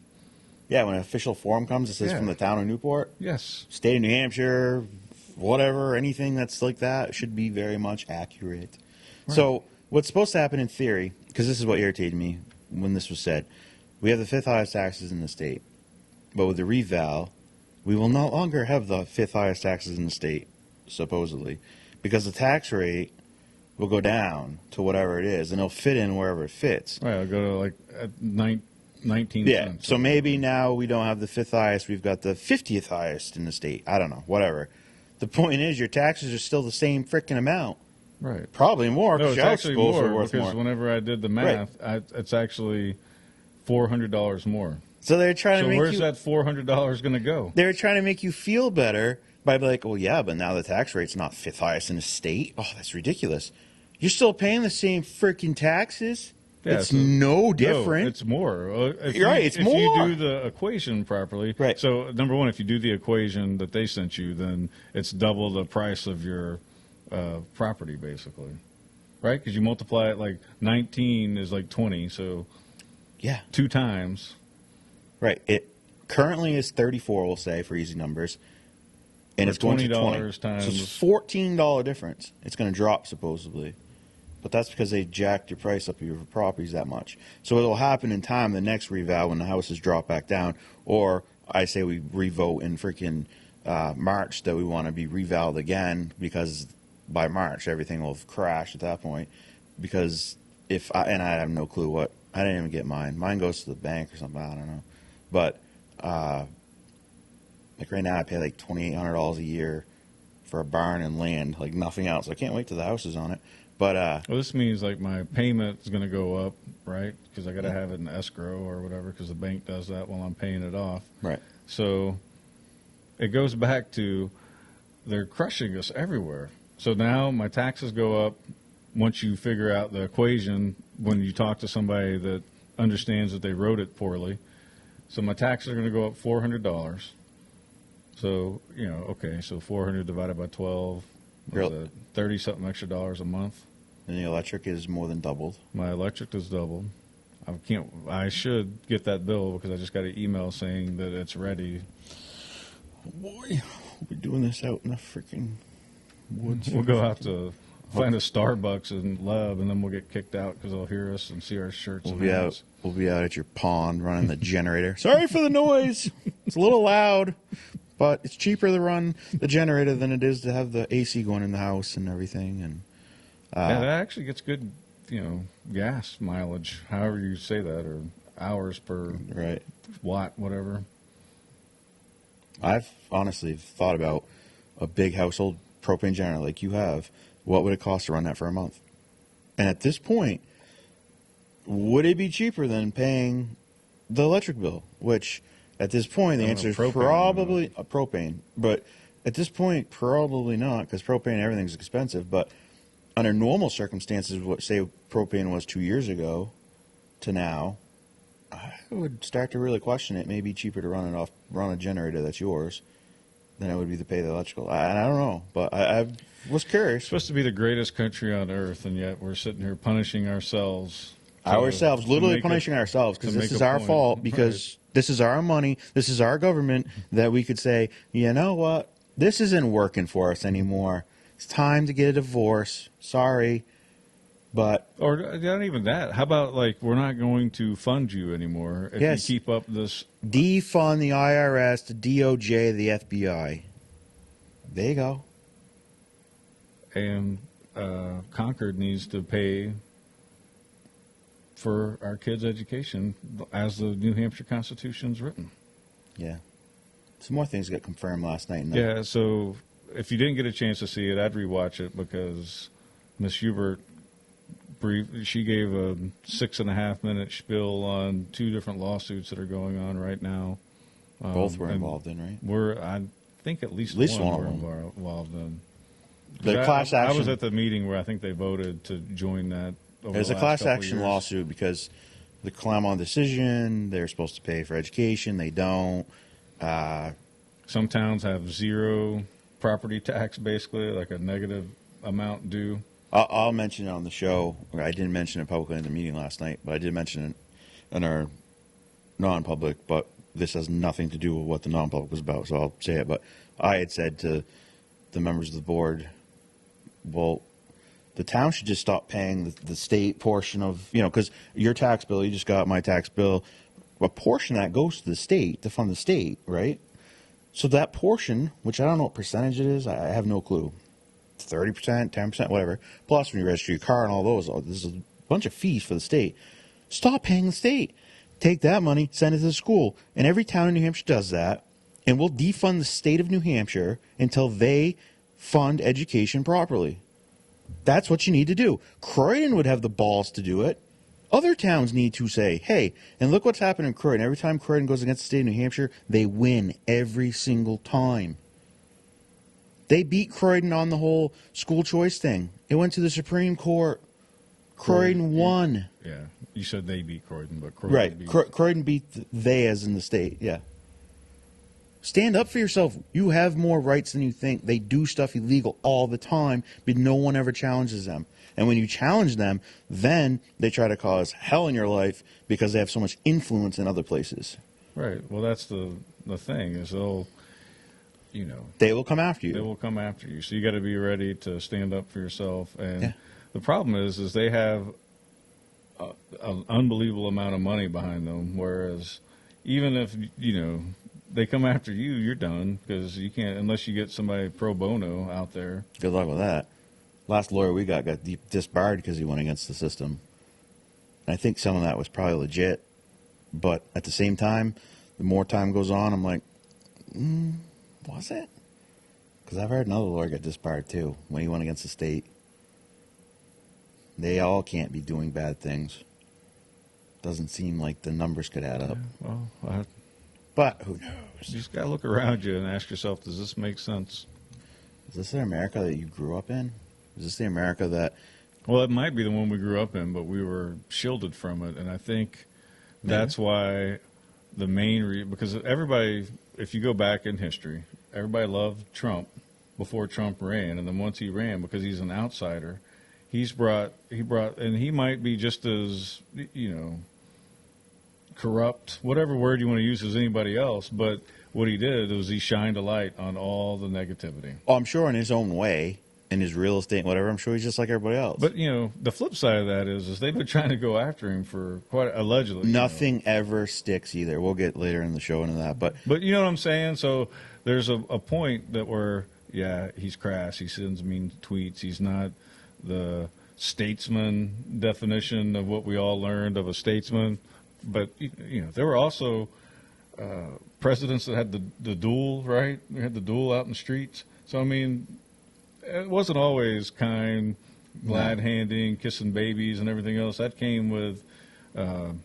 yeah, when an official form comes, it says Yeah. from the town of Newport, Yes. state of New Hampshire, whatever, anything that's like that should be very much accurate. So what's supposed to happen in theory, because this is what irritated me when this was said, we have the fifth highest taxes in the state, but with the reval, we will no longer have the fifth highest taxes in the state, supposedly, because the tax rate will go down to whatever it is, and it'll fit in wherever it fits. Right. I'll go to like at 19 Yeah, cents. so maybe now we don't have the fifth highest, we've got the 50th highest in the state. I don't know, whatever. The point is, your taxes are still the same freaking amount. Right. Probably more, No, because it's your house actually schools are more worth because more. whenever I did the math, it's actually $400 more. So they're trying So to make where's you. that $400 going to go? They're trying to make you feel better by like, well, yeah, but now the tax rate's not fifth highest in the state. Oh, that's ridiculous. You're still paying the same freaking taxes. Yeah, it's so- no No, different. it's more. You're right, it's if more. you do the equation properly. Right. So, number one, if you do the equation that they sent you, then it's double the price of your property, basically. Right? Because you multiply it like 19 is like 20, so yeah, 2 times. right. currently is 34, we'll say, for easy numbers. And Or it's going to $20 20. So it's times- $14 difference. It's going to drop, supposedly. But that's because they jacked your price up of your properties that much. So it'll happen in time, the next reval, when the houses drop back down. Or I say we revote in freaking March that we want to be revaled again, because by March everything will have crashed at that point. Because and I have no clue what, I didn't even get mine. Mine goes to the bank or something, I don't know. But like right now I pay like $2,800 a year for a barn and land, like nothing else. I can't wait till the house is on it. But Well, this means like my payment is going to go up, right? Because I got to have it in escrow or whatever, because the bank does that while I'm paying it off. right. So it goes back to they're crushing us everywhere. So now my taxes go up once you figure out the equation when you talk to somebody that understands that they wrote it poorly. So my taxes are going to go up $400. So, okay, so 400 divided by 12, Real- 30-something extra dollars a month. And the electric is more than doubled. My electric is doubled. I should get that bill because I just got an email saying that it's ready. Boy, we'll be doing this out in the freaking woods. We'll go have to find a Starbucks in Leb, and then we'll get kicked out because they'll hear us and see our shirts. We'll and be hats. out. We'll be out at your pond running the generator. Sorry for the noise. It's a little loud, but it's cheaper to run the generator than it is to have the AC going in the house and everything. And Yeah, that actually gets good, gas mileage, however you say that, or hours per right. watt, whatever. I've honestly thought about a big household propane generator like you have. What would it cost to run that for a month? And at this point, would it be cheaper than paying the electric bill? Which, at this point, the I don't answer is know, propane, probably propane. But at this point, probably not, because propane, everything's expensive. But under normal circumstances, what say propane was 2 years ago to now, I would start to really question it. It may be cheaper to run a generator that's yours than it would be to pay the electrical. I don't know, but I was curious. It's supposed to be the greatest country on earth, and yet we're sitting here punishing ourselves. Literally make punishing ourselves, because to this make is a our point. fault, because this is our money, this is our government, that we could say, you know what, this isn't working for us anymore. It's time to get a divorce. Sorry, but Or not even that. How about, like, we're not going to fund you anymore if Yes. you keep up this. defund the IRS, the DOJ, the FBI. There you go. And Concord needs to pay for our kids' education as the New Hampshire Constitution's written. Yeah. Some more things got confirmed last night. Yeah, so if you didn't get a chance to see it, I'd rewatch it because Miss Hubert she gave a 6.5-minute spiel on 2 different lawsuits that are going on right now. Both were and involved in, right? I think at least one we're of them. involved in. The 'Cause class I was action- at the meeting where I think they voted to join that. Over There's the a last class couple action years. lawsuit because the Claremont decision, they're supposed to pay for education. They don't. Some towns have 0 property tax, basically, like a negative amount due. I'll mention it on the show. I didn't mention it publicly in the meeting last night, but I did mention it in our non-public. But this has nothing to do with what the non-public was about, so I'll say it. But I had said to the members of the board, well, the town should just stop paying the state portion of, because your tax bill, you just got my tax bill, a portion of that goes to the state to fund the state, right? So that portion, which I don't know what percentage it is, I have no clue. 30%, 10%, whatever. Plus, when you register your car and all those, there's a bunch of fees for the state. Stop paying the state. Take that money, send it to the school. And every town in New Hampshire does that. And we'll defund the state of New Hampshire until they fund education properly. That's what you need to do. Croydon would have the balls to do it. Other towns need to say, hey, and look what's happened in Croydon. Every time Croydon goes against the state of New Hampshire, they win every single time. They beat Croydon on the whole school choice thing. It went to the Supreme Court. Croydon won. Yeah, you said they beat Croydon, but Croydon Right. beat. Croydon beat they as in the state. Yeah. Stand up for yourself. You have more rights than you think. They do stuff illegal all the time, but no one ever challenges them. And when you challenge them, then they try to cause hell in your life because they have so much influence in other places. Right. Well, that's the thing is they'll, They will come after they you. will come after you. So you got to be ready to stand up for yourself. And Yeah. the problem is they have an unbelievable amount of money behind them. Whereas even if they come after you, you're done because you can't unless you get somebody pro bono out there. Good luck with that. Last lawyer we got disbarred because he went against the system. And I think some of that was probably legit. But at the same time, the more time goes on, I'm like, was it? Because I've heard another lawyer get disbarred too when he went against the state. They all can't be doing bad things. Doesn't seem like the numbers could add up. Well, But who knows? you just got to look around you and ask yourself, does this make sense? Is this the America that you grew up in? Is this the America that... Well, it might be the one we grew up in, but we were shielded from it. And I think that's why the main because everybody, if you go back in history, everybody loved Trump before Trump ran. And then once he ran, because he's an outsider, he brought, and he might be just as, corrupt, whatever word you want to use as anybody else. But what he did was he shined a light on all the negativity. Oh, I'm sure in his own way, in his real estate and whatever, I'm sure he's just like everybody else. But, the flip side of that is they've been trying to go after him for quite allegedly. Nothing ever sticks either. We'll get later in the show into that. But you know what I'm saying? So there's a point that where, he's crass. He sends mean tweets. He's not the statesman definition of what we all learned of a statesman. But, there were also presidents that had the duel, right? We had the duel out in the streets. So, I mean, it wasn't always kind, glad-handing, kissing babies and everything else. That came with the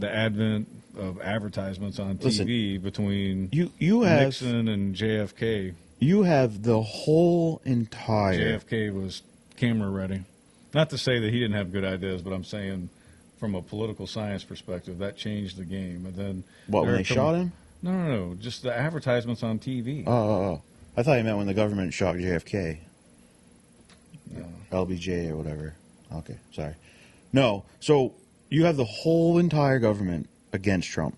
advent of advertisements on TV between you have, Nixon and JFK. You have the whole entire... JFK was camera ready. Not to say that he didn't have good ideas, but I'm saying from a political science perspective, that changed the game. And then when they shot him? No. Just the advertisements on TV. Oh. I thought you meant when the government shot JFK. No. LBJ or whatever. Okay, sorry. No, so you have the whole entire government against Trump.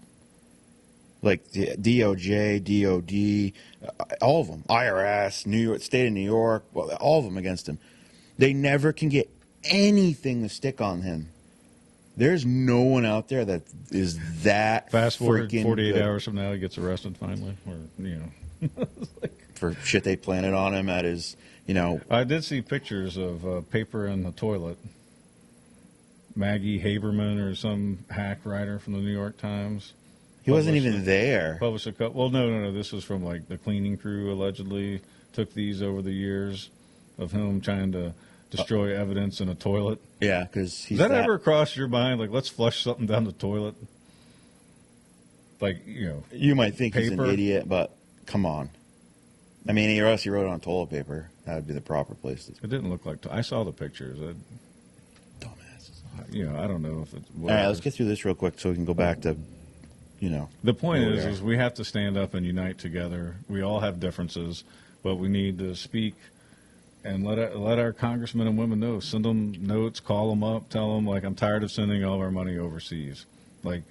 Like the DOJ, DOD, all of them. IRS, New York, state of New York, well, all of them against him. They never can get anything to stick on him. There's no one out there that is that Fast forward freaking 48 good. hours from now, he gets arrested finally. For shit they planted on him at his, I did see pictures of paper in the toilet. Maggie Haberman or some hack writer from the New York Times. He wasn't even there. Published a couple. Well, no. This was from like the cleaning crew allegedly took these over the years of him trying to destroy evidence in a toilet. Yeah, because he's Does that ever cross your mind? Like, let's flush something down the toilet? Like, You might think he's an paper? idiot, but come on. I mean, or else he wrote it on toilet paper. That would be the proper place to... It didn't look like... I saw the pictures. Dumbasses. I don't know if it's... All right, let's get through this real quick so we can go back to, The point where we are. is we have to stand up and unite together. We all have differences, but we need to speak and let our congressmen and women know. Send them notes, call them up, tell them, like, I'm tired of sending all of our money overseas. Like,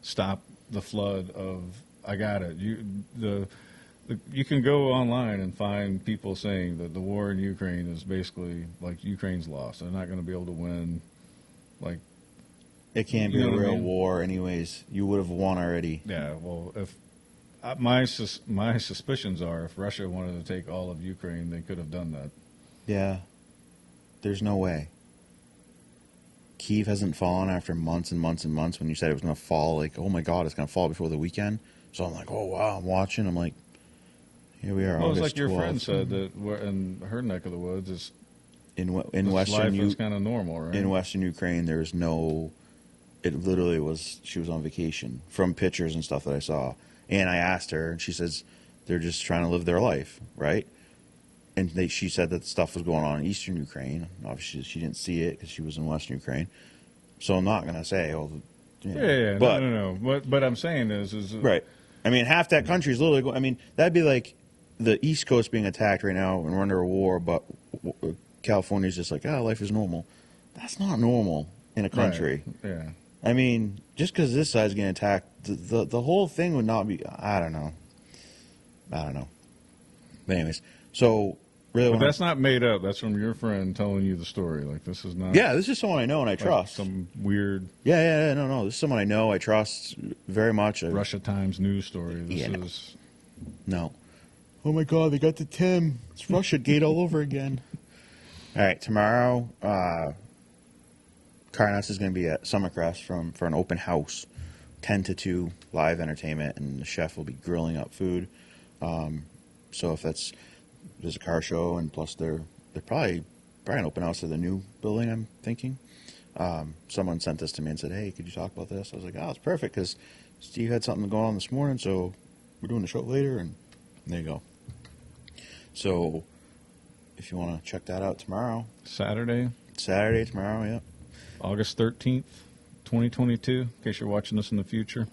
stop the flood of, I got it. You can go online and find people saying that the war in Ukraine is basically, like, Ukraine's lost. They're not going to be able to win. Like, it can't be You know a what I real mean? war anyways. You would have won already. yeah, well, if my suspicions are if Russia wanted to take all of Ukraine, they could have done that. Yeah. There's no way. Kyiv hasn't fallen after months and months and months when you said it was going to fall. Like, oh my God, it's going to fall before the weekend. So I'm like, oh wow, I'm watching. I'm like, here we are. Well, it's August like your 12th. friend said that in her neck of the woods, in this Western life is kind of normal, right? in Western Ukraine, there was no. It literally was. She was on vacation from pictures and stuff that I saw, and I asked her, and she says they're just trying to live their life, right? And she said that stuff was going on in Eastern Ukraine. Obviously, she didn't see it because she was in Western Ukraine. So I'm not going to say, Yeah, but no. But I'm saying is right. I mean, half that country is literally. I mean, that'd be like the East Coast being attacked right now, and we're under a war, but California's just like, life is normal. That's not normal in a country. Right. Yeah. I mean, just because this side's getting attacked, the whole thing would not be. I don't know. But anyways, so really, But that's not made up. That's from your friend telling you the story. Like, this is not. yeah, this is someone I know and I like trust. some weird Yeah, no. This is someone I know, I trust very much. Russia Times news story. This Yeah, is. No. Oh my God, they got the Tim. It's Russia Gate all over again. All right, tomorrow, Carnuts is going to be at Summercrest for an open house, 10 to 2 live entertainment, and the chef will be grilling up food. So if there's a car show, and plus they're probably an open house of the new building, I'm thinking. Someone sent this to me and said, hey, could you talk about this? I was like, oh, it's perfect because Steve had something going on this morning, so we're doing the show later, and there you go. So if you want to check that out tomorrow. Saturday, Tomorrow, yeah. August 13th, 2022, in case you're watching this in the future.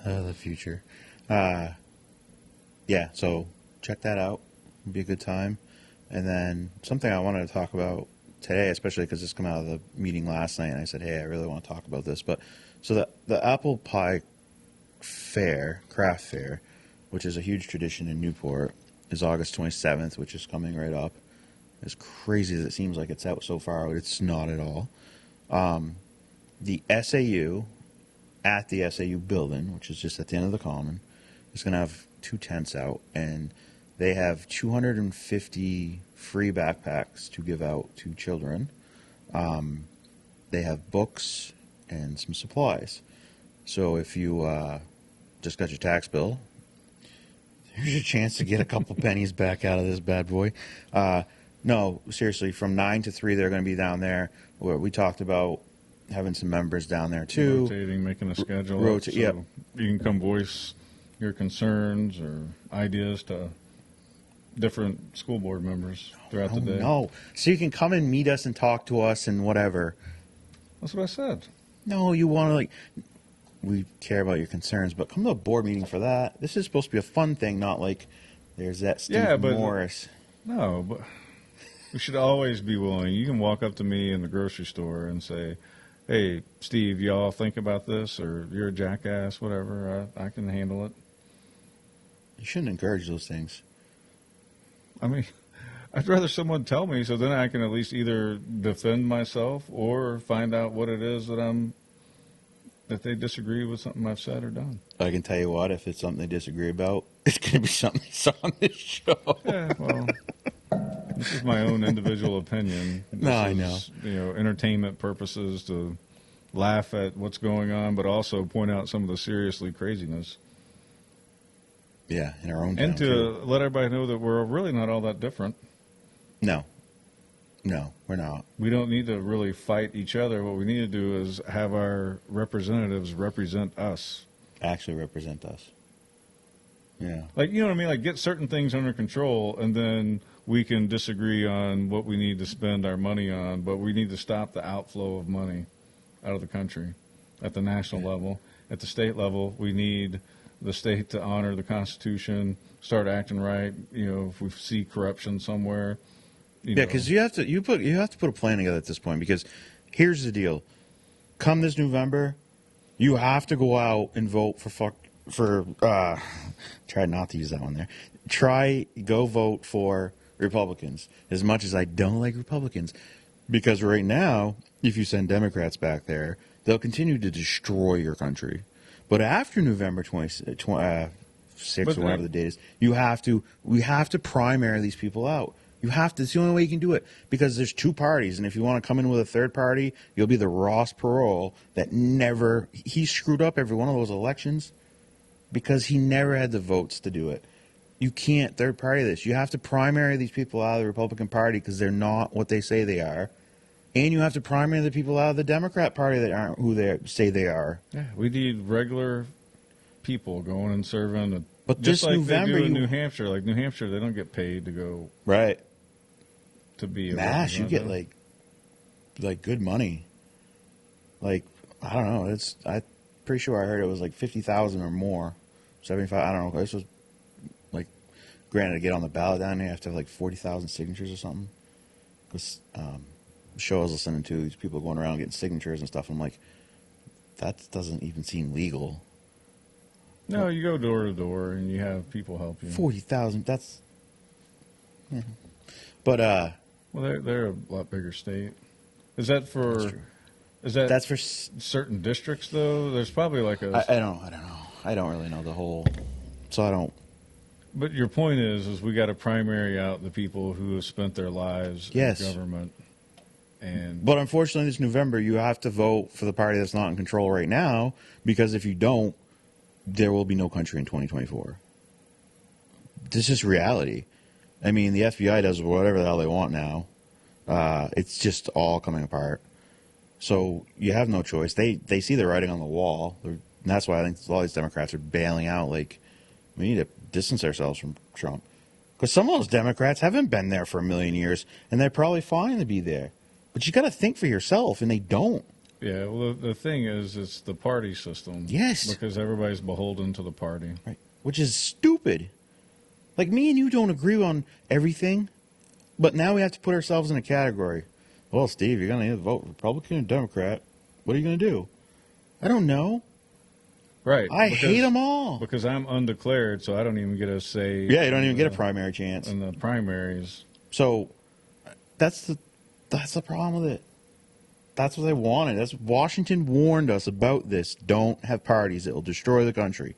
The future. Yeah, so check that out. It'll be a good time. And then something I wanted to talk about today, especially because this came out of the meeting last night, and I said, hey, I really want to talk about this. But so the apple pie fair, craft fair, which is a huge tradition in Newport, is August 27th, which is coming right up. As crazy as it seems like it's out so far out, it's not at all. The SAU, at the SAU building, which is just at the end of the common, is going to have 2 tents out, and they have 250 free backpacks to give out to children. They have books and some supplies. So if you just got your tax bill, here's your chance to get a couple pennies back out of this bad boy. No, seriously, from 9 to 3, they're going to be down there. We talked about having some members down there, too. Rotating, making a schedule. Yep. You can come voice your concerns or ideas to different school board members throughout the day. No. So you can come and meet us and talk to us and whatever. That's what I said. No, you want to, we care about your concerns, but come to a board meeting for that. This is supposed to be a fun thing, not like there's that Steve Morris. No, but we should always be willing. You can walk up to me in the grocery store and say, hey, Steve, y'all think about this, or you're a jackass, whatever. I can handle it. You shouldn't encourage those things. I mean, I'd rather someone tell me so then I can at least either defend myself or find out what it is that they disagree with something I've said or done. I can tell you what, if it's something they disagree about, it's going to be something they saw on this show. Yeah, well, this is my own individual opinion. I know. Entertainment purposes to laugh at what's going on, but also point out some of the seriously craziness. Yeah, in our own town, and to let everybody know that we're really not all that different. No, we're not. We don't need to really fight each other. What we need to do is have our representatives represent us. Actually represent us. Yeah. Like, you know what I mean? Like, get certain things under control, and then we can disagree on what we need to spend our money on, but we need to stop the outflow of money out of the country at the national level. At the state level, we need the state to honor the Constitution, start acting right. If we see corruption somewhere. Because you have to put a plan together at this point. Because here's the deal: come this November, you have to go out and vote for. Try not to use that one there. Go vote for Republicans. As much as I don't like Republicans, because right now, if you send Democrats back there, they'll continue to destroy your country. But after November 6th or whatever the date is, we have to primary these people out. It's the only way you can do it, because there's 2 parties, and if you want to come in with a third party, you'll be the Ross Perot he screwed up every one of those elections because he never had the votes to do it. You can't third party this. You have to primary these people out of the Republican Party because they're not what they say they are. And you have to primary the people out of the Democrat Party that aren't who they say they are. Yeah, we need regular people going and serving. But just this like November, they do in New Hampshire. Like New Hampshire, they don't get paid to go right to be a Mass. You get representative. like good money. Like, I don't know. I'm pretty sure I heard it was like 50,000 or more, 75. I don't know. This was like, granted, to get on the ballot down there, you have to have like 40,000 signatures or something. Because show I was listening to, these people going around getting signatures and stuff. I'm like, that doesn't even seem legal. No, you go door to door and you have people help you. 40,000. That's. Yeah. But Well, they're a lot bigger state. Is that that's for? true. Is that That's for. certain districts though? There's probably like a. I don't know. I don't really know the whole. So I don't. But your point is we got to primary out the people who have spent their lives Yes. in government. And But unfortunately, this November, you have to vote for the party that's not in control right now, because if you don't, there will be no country in 2024. This is reality. I mean, the FBI does whatever the hell they want now. It's just all coming apart. So you have no choice. They see the writing on the wall. And that's why I think a lot of these Democrats are bailing out. Like, we need to distance ourselves from Trump. Because some of those Democrats haven't been there for a million years, and they're probably fine to be there. But you got to think for yourself, and they don't. yeah, well, the thing is, it's the party system. Yes. Because everybody's beholden to the party. Right. Which is stupid. Like, me and you don't agree on everything, but now we have to put ourselves in a category. Well, Steve, you're going to either vote Republican or Democrat. What are you going to do? I don't know. Right. I hate them all. Because I'm undeclared, so I don't even get a say. Yeah, you don't even get a primary chance. in the primaries. So that's the problem with it. That's what they wanted. That's Washington warned us about this. Don't have parties. It will destroy the country.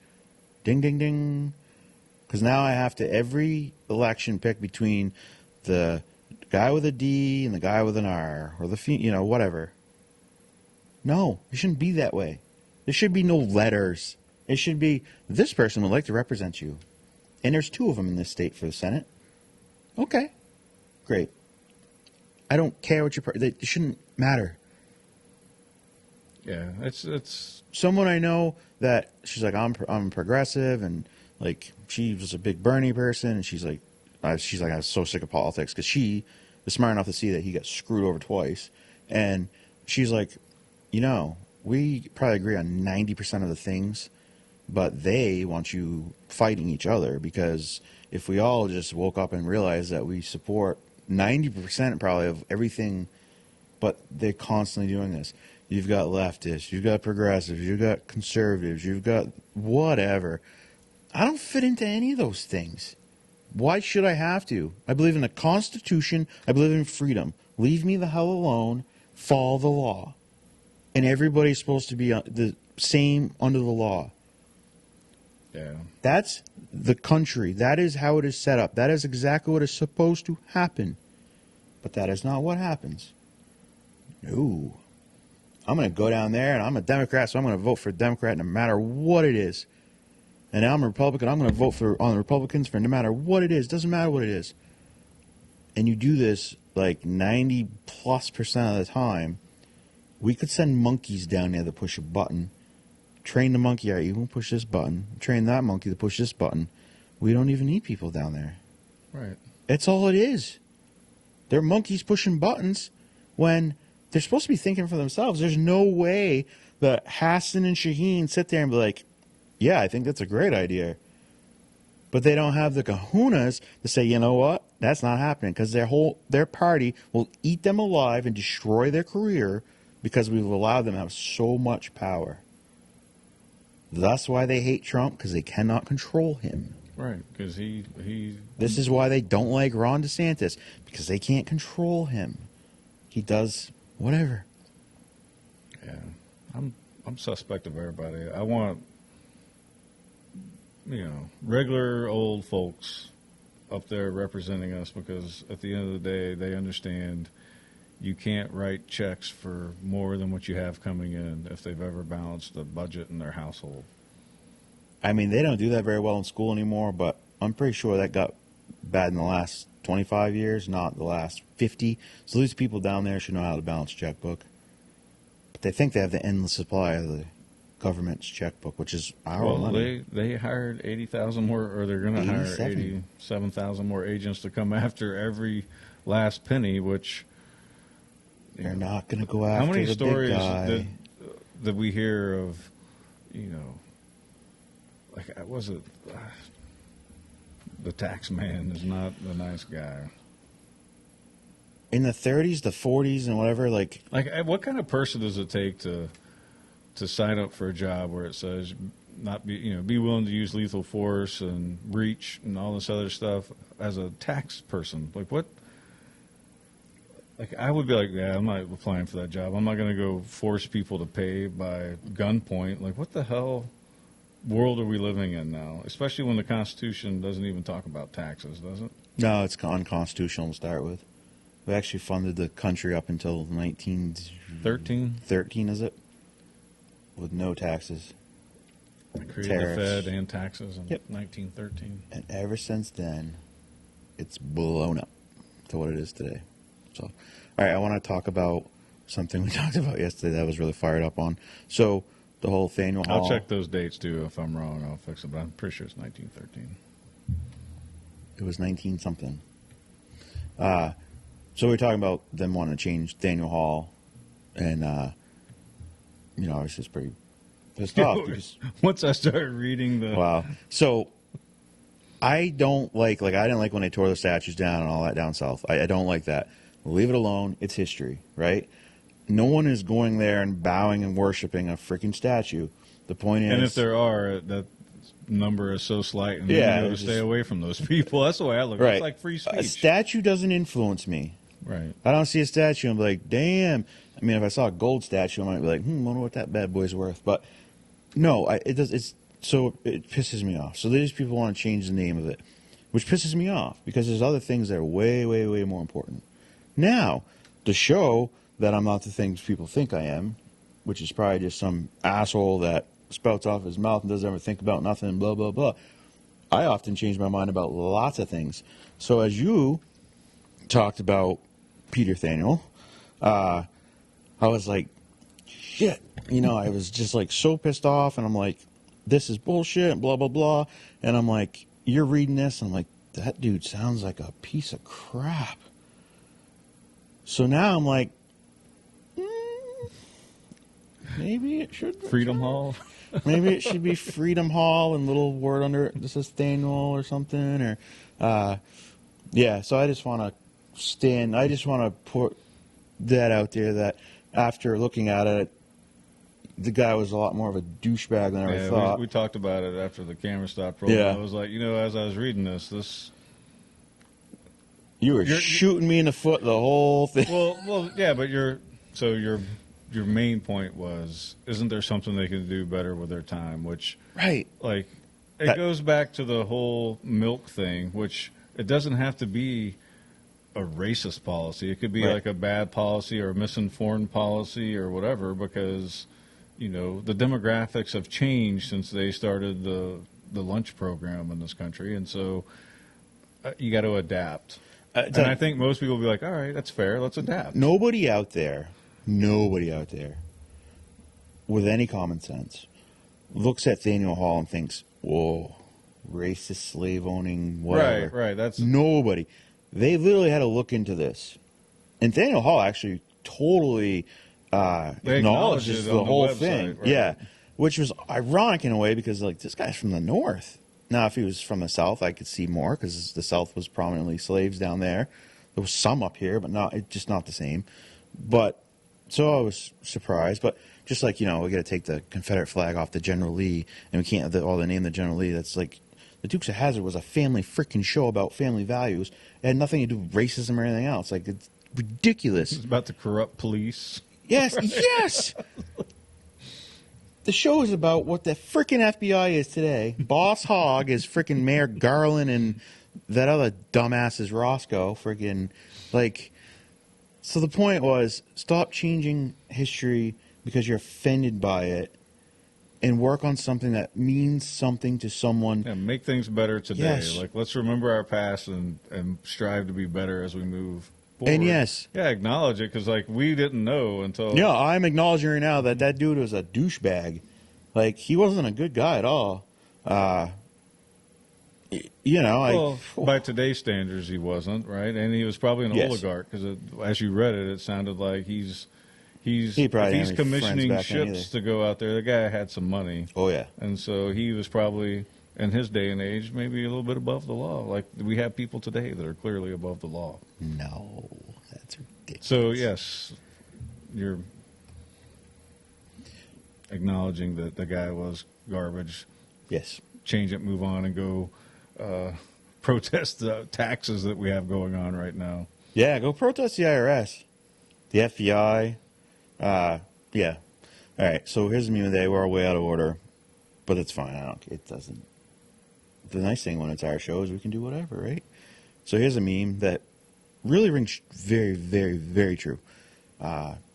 Ding, ding, ding. Because now I have to every election pick between the guy with a D and the guy with an R, or the whatever. No, it shouldn't be that way. There should be no letters. It should be, this person would like to represent you, and there's 2 of them in this state for the Senate. Okay, great. I don't care what your party. It shouldn't matter. Yeah, it's Someone I know that she's like, I'm progressive, and like she was a big Bernie person, and she's like I'm so sick of politics, because she is smart enough to see that he got screwed over twice, and she's like, we probably agree on 90% of the things, but they want you fighting each other, because if we all just woke up and realized that we support 90% probably of everything, but they're constantly doing this. You've got leftists, you've got progressives, you've got conservatives, you've got whatever. I don't fit into any of those things. Why should I have to? I believe in the Constitution. I believe in freedom. Leave me the hell alone. Follow the law. And everybody's supposed to be the same under the law. yeah. That's the country. That is how it is set up. That is exactly what is supposed to happen. But that is not what happens. No. I'm going to go down there, and I'm a Democrat, so I'm going to vote for a Democrat no matter what it is. And I'm a Republican. I'm going to vote on the Republicans for no matter what it is. Doesn't matter what it is. And you do this like 90+% of the time. We could send monkeys down there to push a button. Train the monkey, all right, you won't push this button. Train that monkey to push this button. We don't even need people down there. Right. That's all it is. They're monkeys pushing buttons when they're supposed to be thinking for themselves. There's no way that Hassan and Shaheen sit there and be like, yeah, I think that's a great idea. But they don't have the kahunas to say, you know what? That's not happening, because their party will eat them alive and destroy their career because we've allowed them to have so much power. That's why they hate Trump, because they cannot control him. Right, because he. This is why they don't like Ron DeSantis, because they can't control him. He does whatever. Yeah, I'm suspect of everybody. I want, regular old folks up there representing us, because at the end of the day, they understand you can't write checks for more than what you have coming in if they've ever balanced the budget in their household. I mean, they don't do that very well in school anymore, but I'm pretty sure that got bad in the last 25 years, not the last 50. So these people down there should know how to balance a checkbook. But they think they have the endless supply of the government's checkbook, which is our money. They hired 80,000 more, or they're going to hire 87. 87,000 more agents to come after every last penny, which... They're not going to go after how many the stories big guy. that we hear of, like, was it the tax man is not a nice guy. in the 30s, the 40s, and whatever. Like, what kind of person does it take to sign up for a job where it says not be willing to use lethal force and breach and all this other stuff as a tax person? Like what? Like I would be like, yeah, I'm not applying for that job. I'm not going to go force people to pay by gunpoint. Like what the hell world are we living in now? Especially when the Constitution doesn't even talk about taxes, does it? no, it's unconstitutional to start with. We actually funded the country up until 1913, is it? With no taxes. They created Tariffs. the Fed and taxes in Yep. 1913. And ever since then, it's blown up to what it is today. So, all right, I want to talk about something we talked about yesterday that I was really fired up on. So, the whole Faneuil Hall. I'll check those dates too. If I'm wrong, I'll fix it. But I'm pretty sure it's 1913. It was 19 something. So we were talking about them wanting to change Faneuil Hall, and I was just pretty pissed off because Once I started reading the wow. So I don't like I didn't like when they tore the statues down and all that down south. I don't like that. Leave it alone. It's history, right? No one is going there and bowing and worshiping a freaking statue. The point is, and if there are, that number is so slight, and Yeah, you know to it's stay just- away from those people. That's the way I look. right? It's like free speech. A statue doesn't influence me. Right. I don't see a statue and be like, damn. I mean, if I saw a gold statue, I might be like, wonder what that bad boy's worth. But no, it does. It's so it pisses me off. So these people want to change the name of it, which pisses me off because there's other things that are way, way, way more important. Now, to show that I'm not the things people think I am, which is probably just some asshole that spouts off his mouth and doesn't ever think about nothing, blah, blah, blah. I often change my mind about lots of things. So as you talked about Peter Faneuil, I was like, shit. I was just like so pissed off, and I'm like, this is bullshit, blah, blah, blah. And I'm like, you're reading this, and I'm like, that dude sounds like a piece of crap. So now I'm like, maybe it should be Freedom Hall. Maybe it should be Freedom Hall and little word under it that says Faneuil or something. Or, so I just want to put that out there that after looking at it, the guy was a lot more of a douchebag than I ever thought. We talked about it after the camera stopped rolling. Yeah. I was like, as I was reading this. You were shooting me in the foot the whole thing. Well, yeah, but your main point was, isn't there something they can do better with their time? Which, Right. like, it goes back to the whole milk thing, which it doesn't have to be a racist policy. It could be Right. like a bad policy or a misinformed policy or whatever, because the demographics have changed since they started the lunch program in this country, and so you got to adapt. And I think most people will be like, all right, that's fair, let's adapt. Nobody out there with any common sense looks at Faneuil Hall and thinks, whoa, racist, slave owning, whatever. Right. That's nobody. They literally had to look into this. And Faneuil Hall actually totally acknowledges it the on the whole website, thing. right. Yeah. Which was ironic in a way because, this guy's from the North. Now, if he was from the South, I could see more because the South was prominently slaves down there. There was some up here, but just not the same. But so I was surprised. But just like, we got to take the Confederate flag off the General Lee, and we can't have the name the General Lee. That's like the Dukes of Hazzard was a family freaking show about family values. It had nothing to do with racism or anything else. Like, it's ridiculous. it's about the corrupt police. Yes, yes. The show is about what the freaking FBI is today. Boss Hogg is freaking Mayor Garland, and that other dumbass is Roscoe. Freaking, so the point was, stop changing history because you're offended by it, and work on something that means something to someone. Yeah, make things better today. Yes. Like, let's remember our past and strive to be better as we move forward. And yes. Yeah, acknowledge it, because, we didn't know until... Yeah, I'm acknowledging right now that dude was a douchebag. He wasn't a good guy at all. By today's standards, he wasn't, right? And he was probably an Yes. oligarch, because as you read it, it sounded like he probably if didn't he's have any commissioning friends back then ships to go out there, the guy had some money. Oh, yeah. And so he was probably, in his day and age, maybe a little bit above the law. Like, we have people today that are clearly above the law. No, that's ridiculous. So yes, you're acknowledging that the guy was garbage. Yes. Change it, move on, and go protest the taxes that we have going on right now. Yeah, go protest the IRS, the FBI. Yeah. All right. So here's the meme of the day. We're all way out of order, but it's fine. I don't. It doesn't. The nice thing when it's our show is we can do whatever, right? So here's a meme that really rings very, very, very true.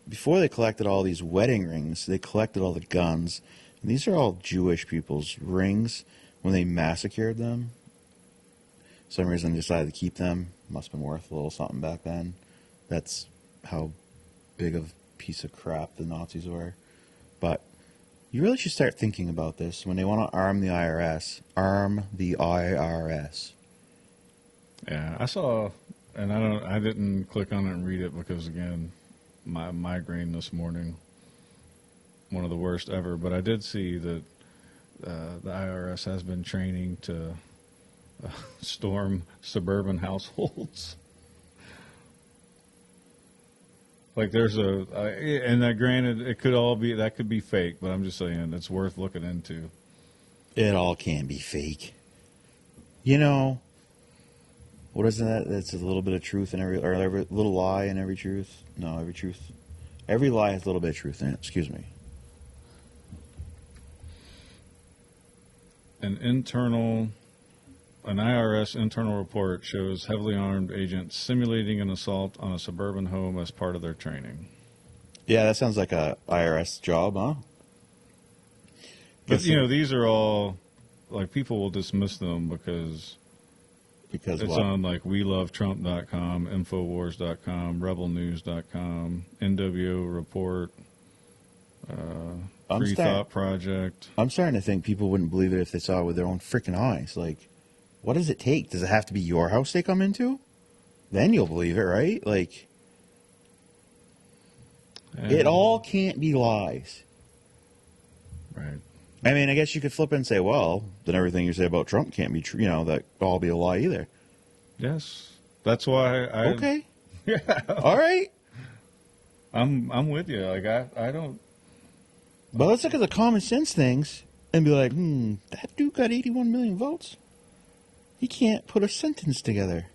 Before they collected all these wedding rings, they collected all the guns. And these are all Jewish people's rings when they massacred them. For some reason they decided to keep them. Must have been worth a little something back then. That's how big of a piece of crap the Nazis were. But you really should start thinking about this. When they want to arm the IRS, arm the IRS. Yeah, I saw, and I didn't click on it and read it because again, my migraine this morning, one of the worst ever. But I did see that the IRS has been training to storm suburban households. Like there's and that granted, it could all be, that could be fake, but I'm just saying it's worth looking into. It all can be fake. You know, what is that? That's a little bit of truth in every little lie in every truth. No, every truth. Every lie has a little bit of truth in it. Excuse me. An IRS internal report shows heavily armed agents simulating an assault on a suburban home as part of their training. Yeah, that sounds like a IRS job, huh? But, these are all, like, people will dismiss them because it's what? on, like, WeLoveTrump.com, Infowars.com, RebelNews.com, NWO Report, Free Thought Project. I'm starting to think people wouldn't believe it if they saw it with their own freaking eyes. Like, what does it take? Does it have to be your house they come into? Then you'll believe it, right? Like, it all can't be lies. Right. I mean, I guess you could flip it and say, well, then everything you say about Trump can't be true. That all be a lie either. Yes. That's why Okay. Yeah. All right. I'm with you. Like, I don't. But let's look at the common sense things and be like, that dude got 81 million votes. He can't put a sentence together.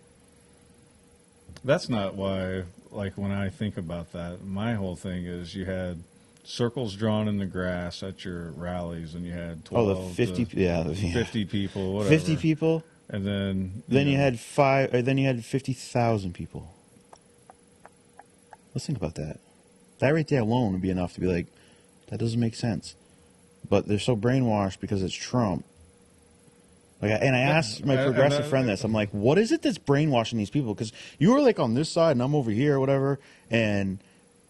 That's not why, like, when I think about that, my whole thing is you had circles drawn in the grass at your rallies, and you had 12 the 50, yeah, 50 people, whatever. 50 people. And then you had 50,000 people. Let's think about that. That right there alone would be enough to be like, that doesn't make sense. But they're so brainwashed because it's Trump. I asked my progressive friend this. I'm like, what is it that's brainwashing these people? Because you were like on this side and I'm over here or whatever, and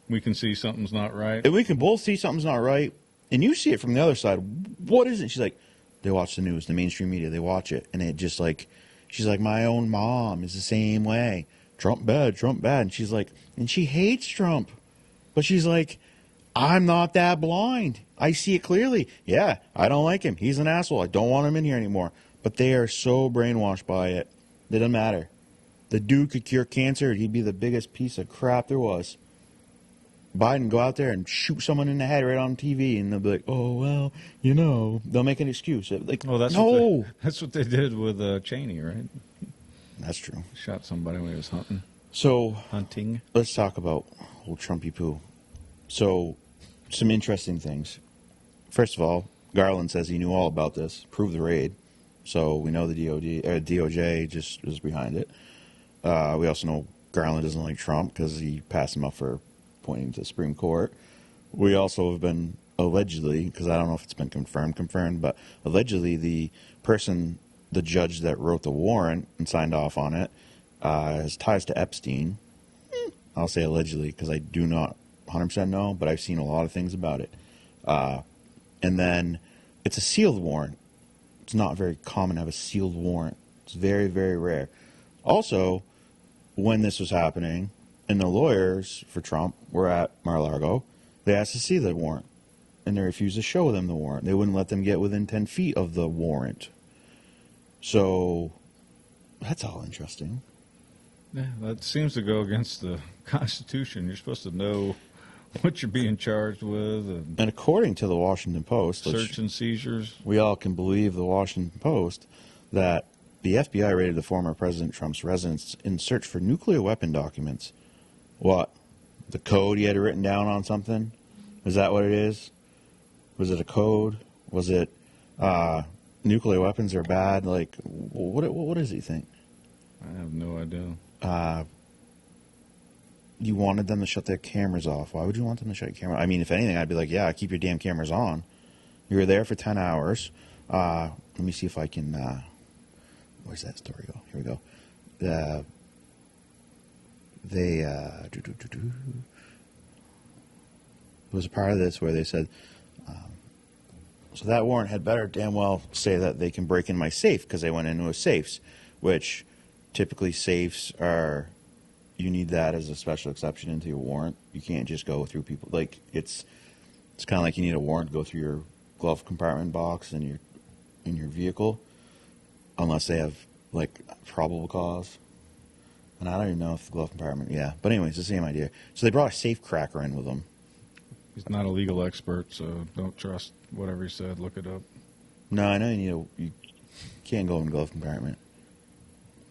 we can see something's not right. And we can both see something's not right, and you see it from the other side. What is it? She's like, they watch the news, the mainstream media, they watch it, and it just like, she's like, my own mom is the same way. Trump bad, Trump bad. And she's like, and she hates Trump, but she's like, I'm not that blind. I see it clearly. Yeah, I don't like him. He's an asshole. I don't want him in here anymore. But they are so brainwashed by it. It doesn't matter. The dude could cure cancer. He'd be the biggest piece of crap there was. Biden go out there and shoot someone in the head right on TV, and they'll be like, "Oh well, they'll make an excuse." Like, oh, that's no, that's what they did with Cheney, right? That's true. Shot somebody when he was hunting. So hunting. Let's talk about old Trumpy poo. So, some interesting things. First of all, Garland says he knew all about this. Prove the raid. So we know the DOJ just was behind it. We also know Garland doesn't like Trump because he passed him up for pointing to the Supreme Court. We also have been allegedly, because I don't know if it's been confirmed, but allegedly the judge that wrote the warrant and signed off on it has ties to Epstein. I'll say allegedly because I do not 100% know, but I've seen a lot of things about it. And then it's a sealed warrant. It's not very common to have a sealed warrant. It's very, very rare. Also, when this was happening, and the lawyers for Trump were at Mar-a-Lago, they asked to see the warrant, and they refused to show them the warrant. They wouldn't let them get within 10 feet of the warrant. So, that's all interesting. Yeah, that seems to go against the Constitution. You're supposed to know what you're being charged with, and And according to the Washington Post, search which and seizures. we all can believe the Washington Post, that the FBI raided the former President Trump's residence in search for nuclear weapon documents. What? The code he had written down on something? Is that what it is? Was it a code? Was it nuclear weapons are bad? Like, what does he think? I have no idea. You wanted them to shut their cameras off. Why would you want them to shut your camera? I mean, if anything, I'd be like, yeah, keep your damn cameras on. You were there for 10 hours. Let me see if I can... where's that story go? Here we go. There was a part of this where they said, so that warrant had better damn well say that they can break in my safe because they went into a safes, which typically safes are... You need that as a special exception into your warrant. You can't just go through people. Like, it's kind of like you need a warrant to go through your glove compartment box in your vehicle, unless they have like probable cause. And I don't even know if the glove compartment. Yeah, but anyways, it's the same idea. So they brought a safe cracker in with them. He's not a legal expert, so don't trust whatever he said. Look it up. No, I know you can't go in the glove compartment.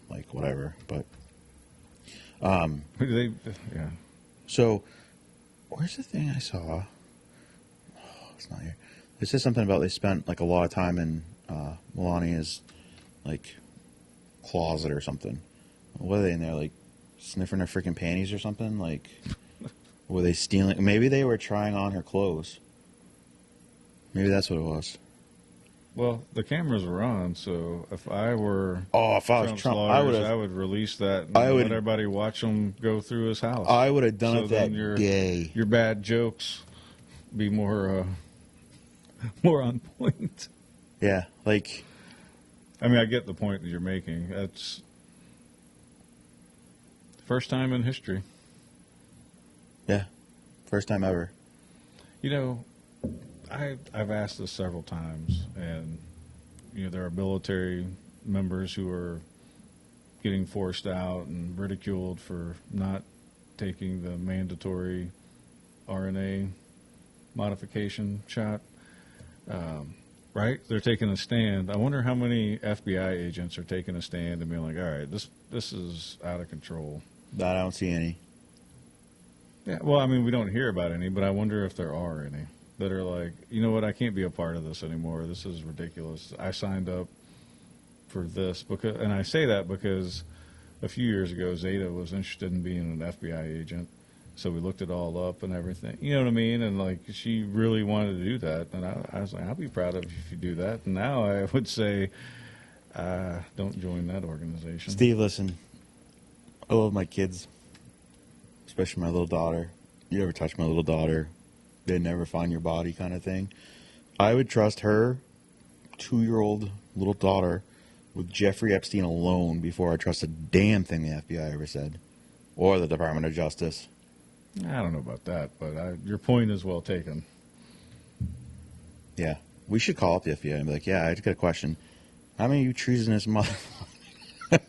Like whatever, but. Yeah. So, where's the thing I saw? Oh, it's not here. It says something about they spent like a lot of time in Melania's like closet or something. What are they in there, like sniffing her freaking panties or something? Like, were they stealing? Maybe they were trying on her clothes. Maybe that's what it was. Well, the cameras were on, so if I were if I was Trump's Trump, lawyers, I would release that and let everybody watch him go through his house. I would have done it that day. Your bad jokes be more on point. Yeah, like... I mean, I get the point that you're making. That's first time in history. Yeah, first time ever. You know, I've asked this several times, and there are military members who are getting forced out and ridiculed for not taking the mandatory RNA modification shot. Right? They're taking a stand. I wonder how many FBI agents are taking a stand and being like, all right, this is out of control. I don't see any. Yeah, well, I mean, we don't hear about any, but I wonder if there are any that are like, you know what, I can't be a part of this anymore. This is ridiculous. I signed up for this and I say that because a few years ago, Zeta was interested in being an FBI agent. So we looked it all up and everything. You know what I mean? And, like, she really wanted to do that. And I was like, I'll be proud of you if you do that. And now I would say, don't join that organization. Steve, listen. I love my kids, especially my little daughter. You ever touch my little daughter, they'd never find your body kind of thing. I would trust her 2-year-old little daughter with Jeffrey Epstein alone before I trust a damn thing the FBI ever said. Or the Department of Justice. I don't know about that, but your point is well taken. Yeah. We should call up the FBI and be like, yeah, I just got a question. How many of you treasonous motherfuckers?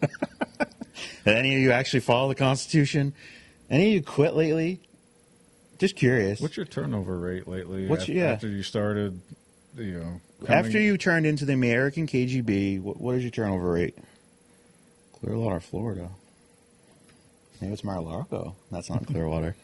Did any of you actually follow the Constitution? Any of you quit lately? Just curious. What's your turnover rate lately? Yeah. After you started, After you turned into the American KGB, what is your turnover rate? Clearwater, Florida. Maybe it's Mar-a-Lago. That's not Clearwater.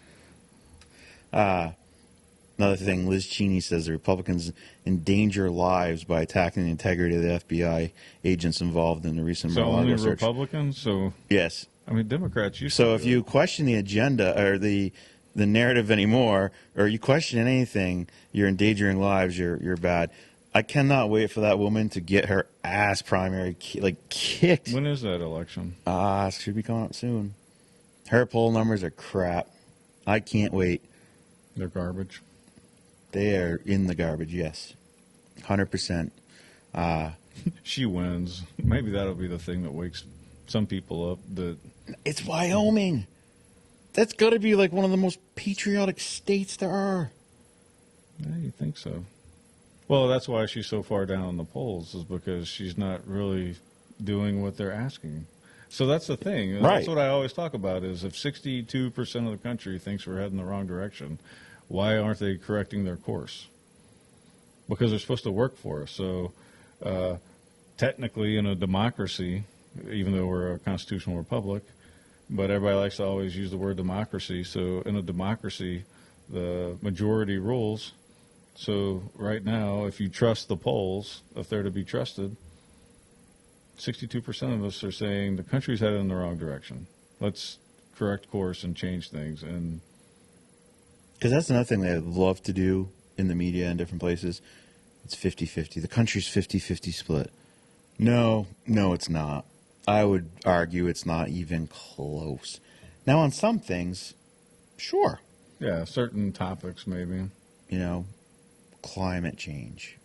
Another thing, Liz Cheney says the Republicans endanger lives by attacking the integrity of the FBI agents involved in the recent Mar-a-Lago search. So only Republicans? So yes. I mean, Democrats used So if you question the agenda or the narrative anymore, or you question anything, you're endangering lives. You're bad. I cannot wait for that woman to get her ass primary kicked. When is that election? Should be coming up soon. Her poll numbers are crap. I can't wait. They're garbage. They are in the garbage, yes. 100%. She wins. Maybe that'll be the thing that wakes some people up. It's Wyoming. That's got to be like one of the most patriotic states there are. Yeah, you think so. Well, that's why she's so far down in the polls, is because she's not really doing what they're asking. So that's the thing. Right. That's what I always talk about is if 62% of the country thinks we're heading the wrong direction, why aren't they correcting their course? Because they're supposed to work for us. So technically in a democracy, even though we're a constitutional republic, but everybody likes to always use the word democracy. So in a democracy, the majority rules. So right now, if you trust the polls, if they're to be trusted, 62% of us are saying the country's headed in the wrong direction. Let's correct course and change things. And Because that's another thing they love to do in the media and different places. It's 50-50. The country's 50-50 split. No, it's not. I would argue it's not even close. Now, on some things, sure. yeah, certain topics maybe. You know, climate change.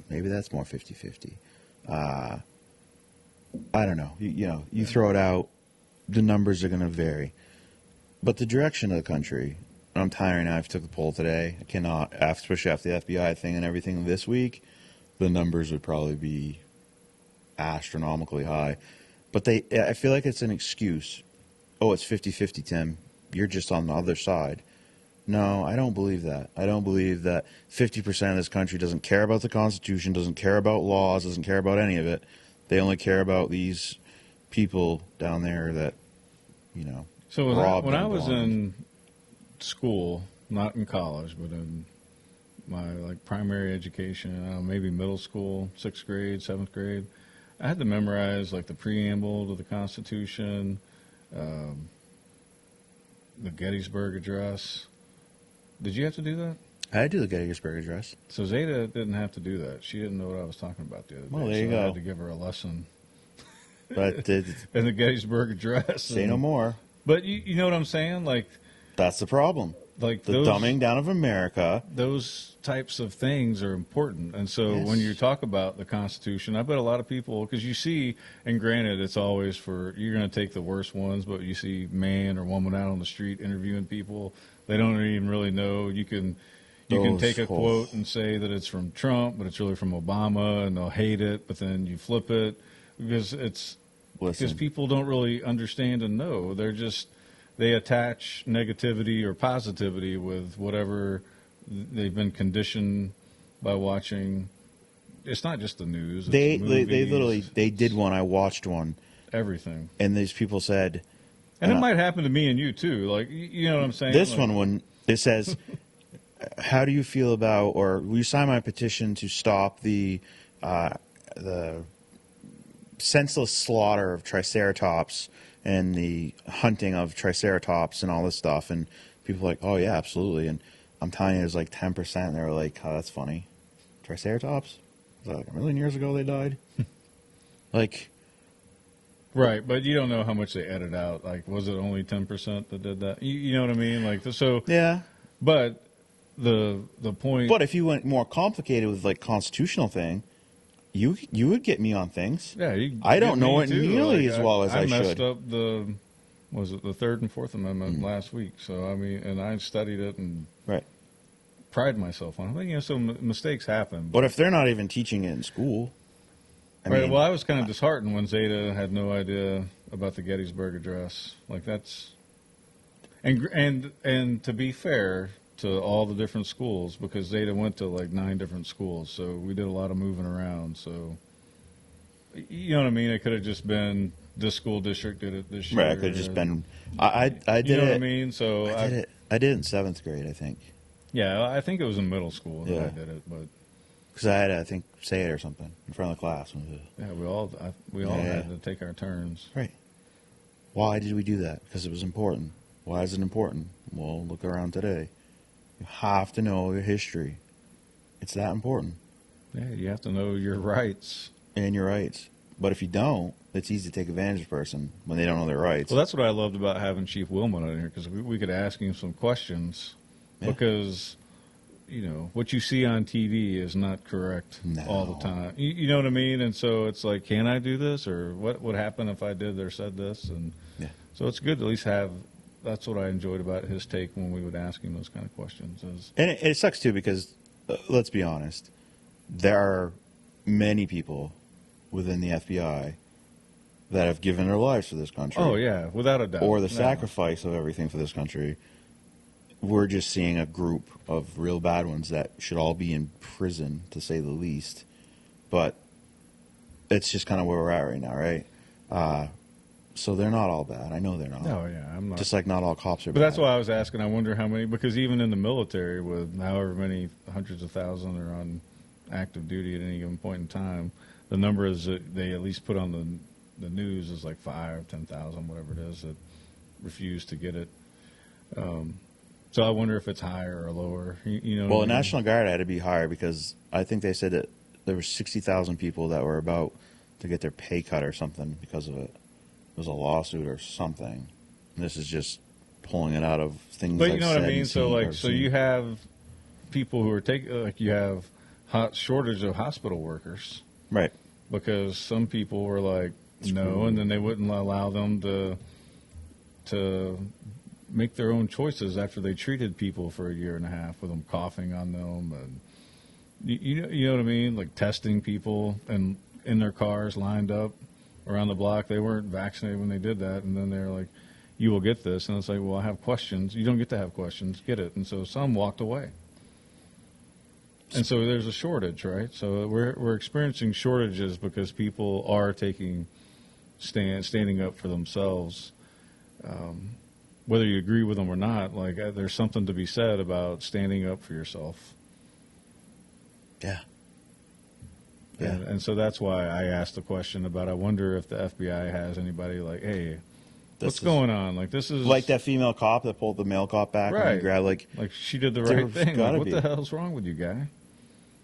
Maybe that's more 50-50. I don't know. You throw it out, the numbers are going to vary. But the direction of the country, I'm tiring now. I've took the poll today. I cannot, especially after the FBI thing and everything this week, the numbers would probably be astronomically high. But I feel like it's an excuse. Oh, it's 50-50, Tim. You're just on the other side. No, I don't believe that. I don't believe that 50% of this country doesn't care about the Constitution, doesn't care about laws, doesn't care about any of it. They only care about these people down there that, So robbed when I and was blind. in school, not in college, but in my primary education, maybe middle school, 6th grade, 7th grade, I had to memorize the preamble to the Constitution, the Gettysburg Address. Did you have to do that? I had to do the Gettysburg Address. So Zeta didn't have to do that. She didn't know what I was talking about the other day. Well, there you so I go. had to give her a lesson But in the Gettysburg Address. say no more. But you know what I'm saying? That's the problem. The those, dumbing down of America. those types of things are important. And so Yes. when you talk about the Constitution, I bet a lot of people, because you see, and granted, it's always you're going to take the worst ones, but you see man or woman out on the street interviewing people, they don't even really know. You can take a quote and say that it's from Trump, but it's really from Obama, and they'll hate it, but then you flip it because Listen, people don't really understand and know. They attach negativity or positivity with whatever they've been conditioned by watching. It's not just the news. It's they movies, literally did one. I watched one, everything. and these people said, And it might happen to me and you too. You know what I'm saying? this one when it says, "How do you feel about, or will you sign my petition to stop the senseless slaughter of Triceratops and the hunting of Triceratops and all this stuff?" And people are like, "Oh yeah, absolutely." And I'm telling you, it was 10%. And they were like, "Oh, that's funny. Triceratops? Was that 1 million years ago they died?" Right, but you don't know how much they edit out. Was it only 10% that did that? You know what I mean? Yeah. But the point. But if you went more complicated with constitutional thing, you would get me on things. Yeah, I don't know it nearly as well as I messed should. up the Third and Fourth Amendment last week. So and I studied it and Right. pride myself on it. So mistakes happen. But if they're not even teaching it in school, I Right. mean, Well, I was kind of disheartened when Zeta had no idea about the Gettysburg Address. That's, and to be fair to all the different schools, because Zeta went to 9 different schools, so we did a lot of moving around. So, you know what I mean? It could have just been this school district did it this year. right, it could have just been. I did You know it. what I mean? So I did it. I did it in 7th grade, I think, Yeah, I think it was in middle school that Yeah. I did it, but because I had to, I think, say it or something in front of the class. yeah, we all Yeah. had to take our turns. Right. Why did we do that? Because it was important. Why is it important? Well, look around today. You have to know your history. It's that important. Yeah, you have to know your rights. And your rights. But if you don't, it's easy to take advantage of a person when they don't know their rights. Well, that's what I loved about having Chief Wilmot on here, because we could ask him some questions. Yeah. Because, what you see on TV is not correct No. all the time. You know what I mean? And so it's can I do this? Or what would happen if I did or said this? And Yeah. so it's good to at least have, that's what I enjoyed about his take when we would ask him those kind of questions. And it sucks too because, let's be honest, there are many people within the FBI that have given their lives for this country. Oh yeah, without a doubt. Or the No. sacrifice of everything for this country. We're just seeing a group of real bad ones that should all be in prison, to say the least. But it's just kind of where we're at right now, right? So they're not all bad. I know they're not. Oh yeah, I'm not. Just like not all cops are But bad. that's why I was asking. I wonder how many, because even in the military, with however many hundreds of thousands are on active duty at any given point in time, the numbers that they at least put on the news is like 5, 10,000, whatever it is, that refuse to get it. So I wonder if it's higher or lower. You know. Well, what the I mean? National Guard had to be higher because I think they said that there were 60,000 people that were about to get their pay cut or something because of it. It was a lawsuit or something. And this is just pulling it out of things. But you I've know what I said mean. and So seen like, or so seen. you have people who are you have hot shortage of hospital workers. Right. Because some people were like, no, and then they wouldn't allow them to make their own choices after they treated people for a year and a half with them coughing on them, and you know what I mean, like testing people and in their cars lined up around the block. They weren't vaccinated when they did that, and then they're like, you will get this, and it's like, well, I have questions. You don't get to have questions, get it. And so some walked away. And so there's a shortage, right? So we're experiencing shortages because people are standing up for themselves. Whether you agree with them or not, like there's something to be said about standing up for yourself. Yeah. Yeah. And so that's why I asked the question about, I wonder if the FBI has anybody like, hey, what's going on? Like, this is like that female cop that pulled the male cop back Right. and grabbed like she did the There's right thing. gotta Like, what be. the hell's wrong with you, guy?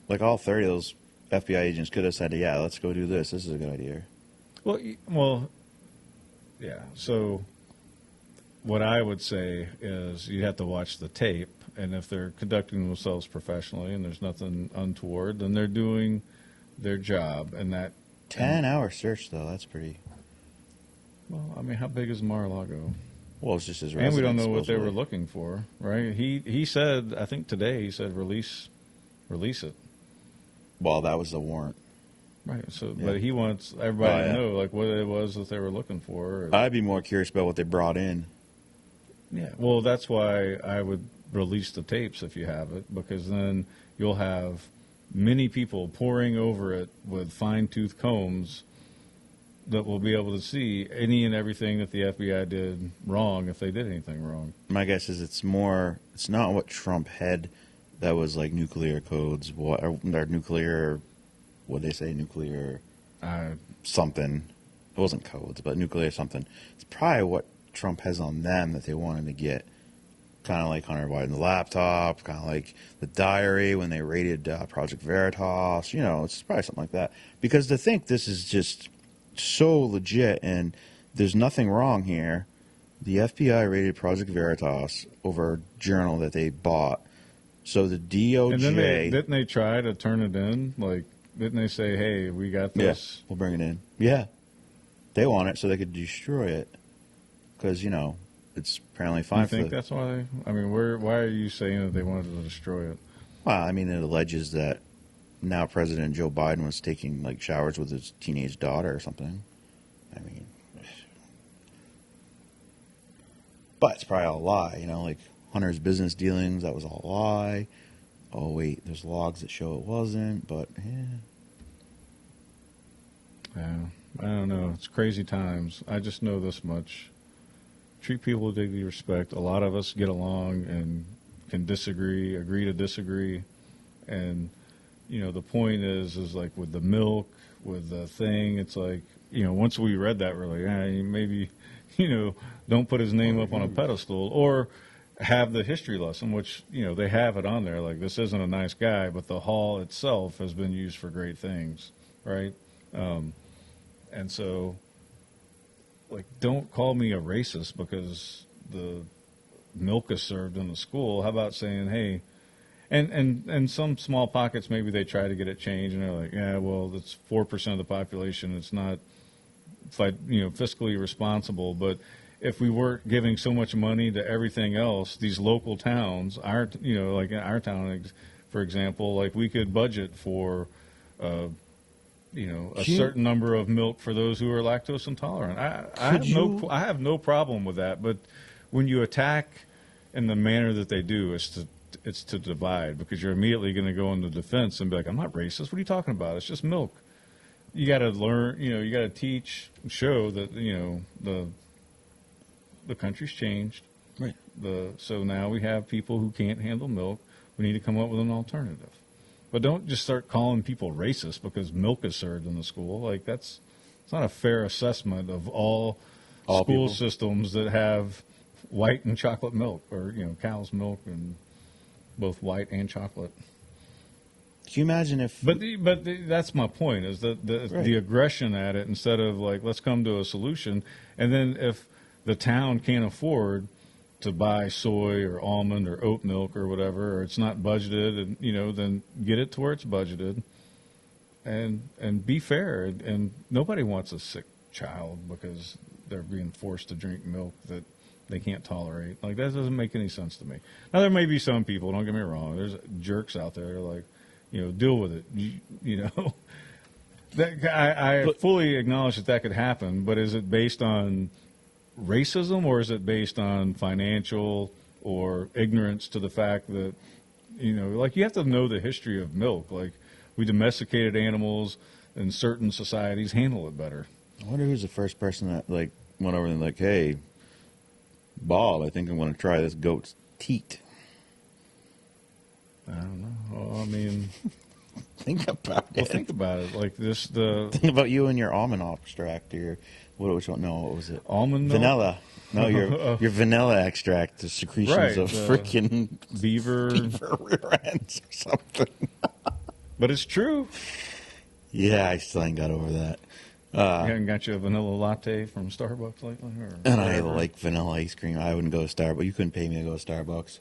like all 30 of those FBI agents could have said, yeah, let's go do this. This is a good idea. Well, yeah. So what I would say is you have to watch the tape, and if they're conducting themselves professionally and there's nothing untoward, then they're doing their job. And that 10-hour search, though, that's pretty. Well, I mean, how big is Mar-a-Lago? Well, it's just his And we don't residence, know what they were supposedly. looking for, right? He said, I think today he said release it. Well, that was the warrant. Right. So, Yeah. but he wants everybody Oh, yeah. to know like what it was that they were looking for. I'd be more curious about what they brought in. Yeah. Well, that's why I would release the tapes if you have it, because then you'll have many people poring over it with fine-tooth combs that will be able to see any and everything that the FBI did wrong, if they did anything wrong. My guess is it's not what Trump had that was like nuclear codes, or nuclear, what they say, nuclear something. It wasn't codes, but nuclear something. It's probably what Trump has on them that they wanted to get. Kind of like Hunter Biden's laptop, kind of like the diary when they raided Project Veritas. You know, it's probably something like that. Because to think this is just so legit and there's nothing wrong here. The FBI raided Project Veritas over a journal that they bought. So the DOJ... And then didn't they try to turn it in? Like, didn't they say, hey, we got this? Yeah, we'll bring it in. Yeah. They want it so they could destroy it. Because, you know, it's apparently fine You think that's why? I mean, why are you saying that they wanted to destroy it? Well, I mean, it alleges that now President Joe Biden was taking, like, showers with his teenage daughter or something. I mean... But it's probably all a lie, you know, like Hunter's business dealings, that was all a lie. Oh, wait, there's logs that show it wasn't, but, yeah. Yeah, I don't know. It's crazy times. I just know this much. Treat people with dignity, respect. A lot of us get along and can disagree, agree to disagree. And, you know, the point is like with the milk, with the thing, it's like, you know, once we read that, we're like, maybe, you know, don't put his name up on a pedestal, or have the history lesson, which, you know, they have it on there. Like, this isn't a nice guy, but the hall itself has been used for great things, right? And so, like, don't call me a racist because the milk is served in the school. How about saying, hey, and some small pockets, maybe they try to get it changed, and they're like, yeah, well, that's 4% of the population. It's not, fiscally responsible. But if we weren't giving so much money to everything else, these local towns, like in our town, for example, like we could budget for a You- certain number of milk for those who are lactose intolerant. I have no problem with that. But when you attack in the manner that they do, it's to divide, because you're immediately going to go into defense and be like, I'm not racist. What are you talking about? It's just milk. You got to learn. You got to teach, show that the country's changed. Right. So now we have people who can't handle milk. We need to come up with an alternative. But don't just start calling people racist because milk is served in the school. Like it's not a fair assessment of all school people. systems that have white and chocolate milk, or cow's milk and both white and chocolate. Can you imagine if? But that's my point, is that Right. the aggression at it, instead of like, let's come to a solution. And then if the town can't afford to buy soy or almond or oat milk or whatever, or it's not budgeted, and then get it to where it's budgeted, and be fair. And nobody wants a sick child because they're being forced to drink milk that they can't tolerate. Like, that doesn't make any sense to me. Now, there may be some people, don't get me wrong, there's jerks out there like, deal with it. That I fully acknowledge that could happen, but is it based on racism, or is it based on financial or ignorance to the fact that, like, you have to know the history of milk. Like, we domesticated animals, and certain societies handle it better. I wonder who's the first person that like went over and like, hey, Bob, I think I'm going to try this goat's teat. I don't know. Well, I mean, Think about it. think about it. Like this, Think about you and your almond extract, or which one? No, what was it? almond milk, Vanilla. No, your vanilla extract, the secretions Right, of freaking beaver. beaver rear ends or something. But it's true. Yeah, I still ain't got over that. You haven't got you a vanilla latte from Starbucks lately? Or And I whatever? like vanilla ice cream. I wouldn't go to Starbucks. You couldn't pay me to go to Starbucks.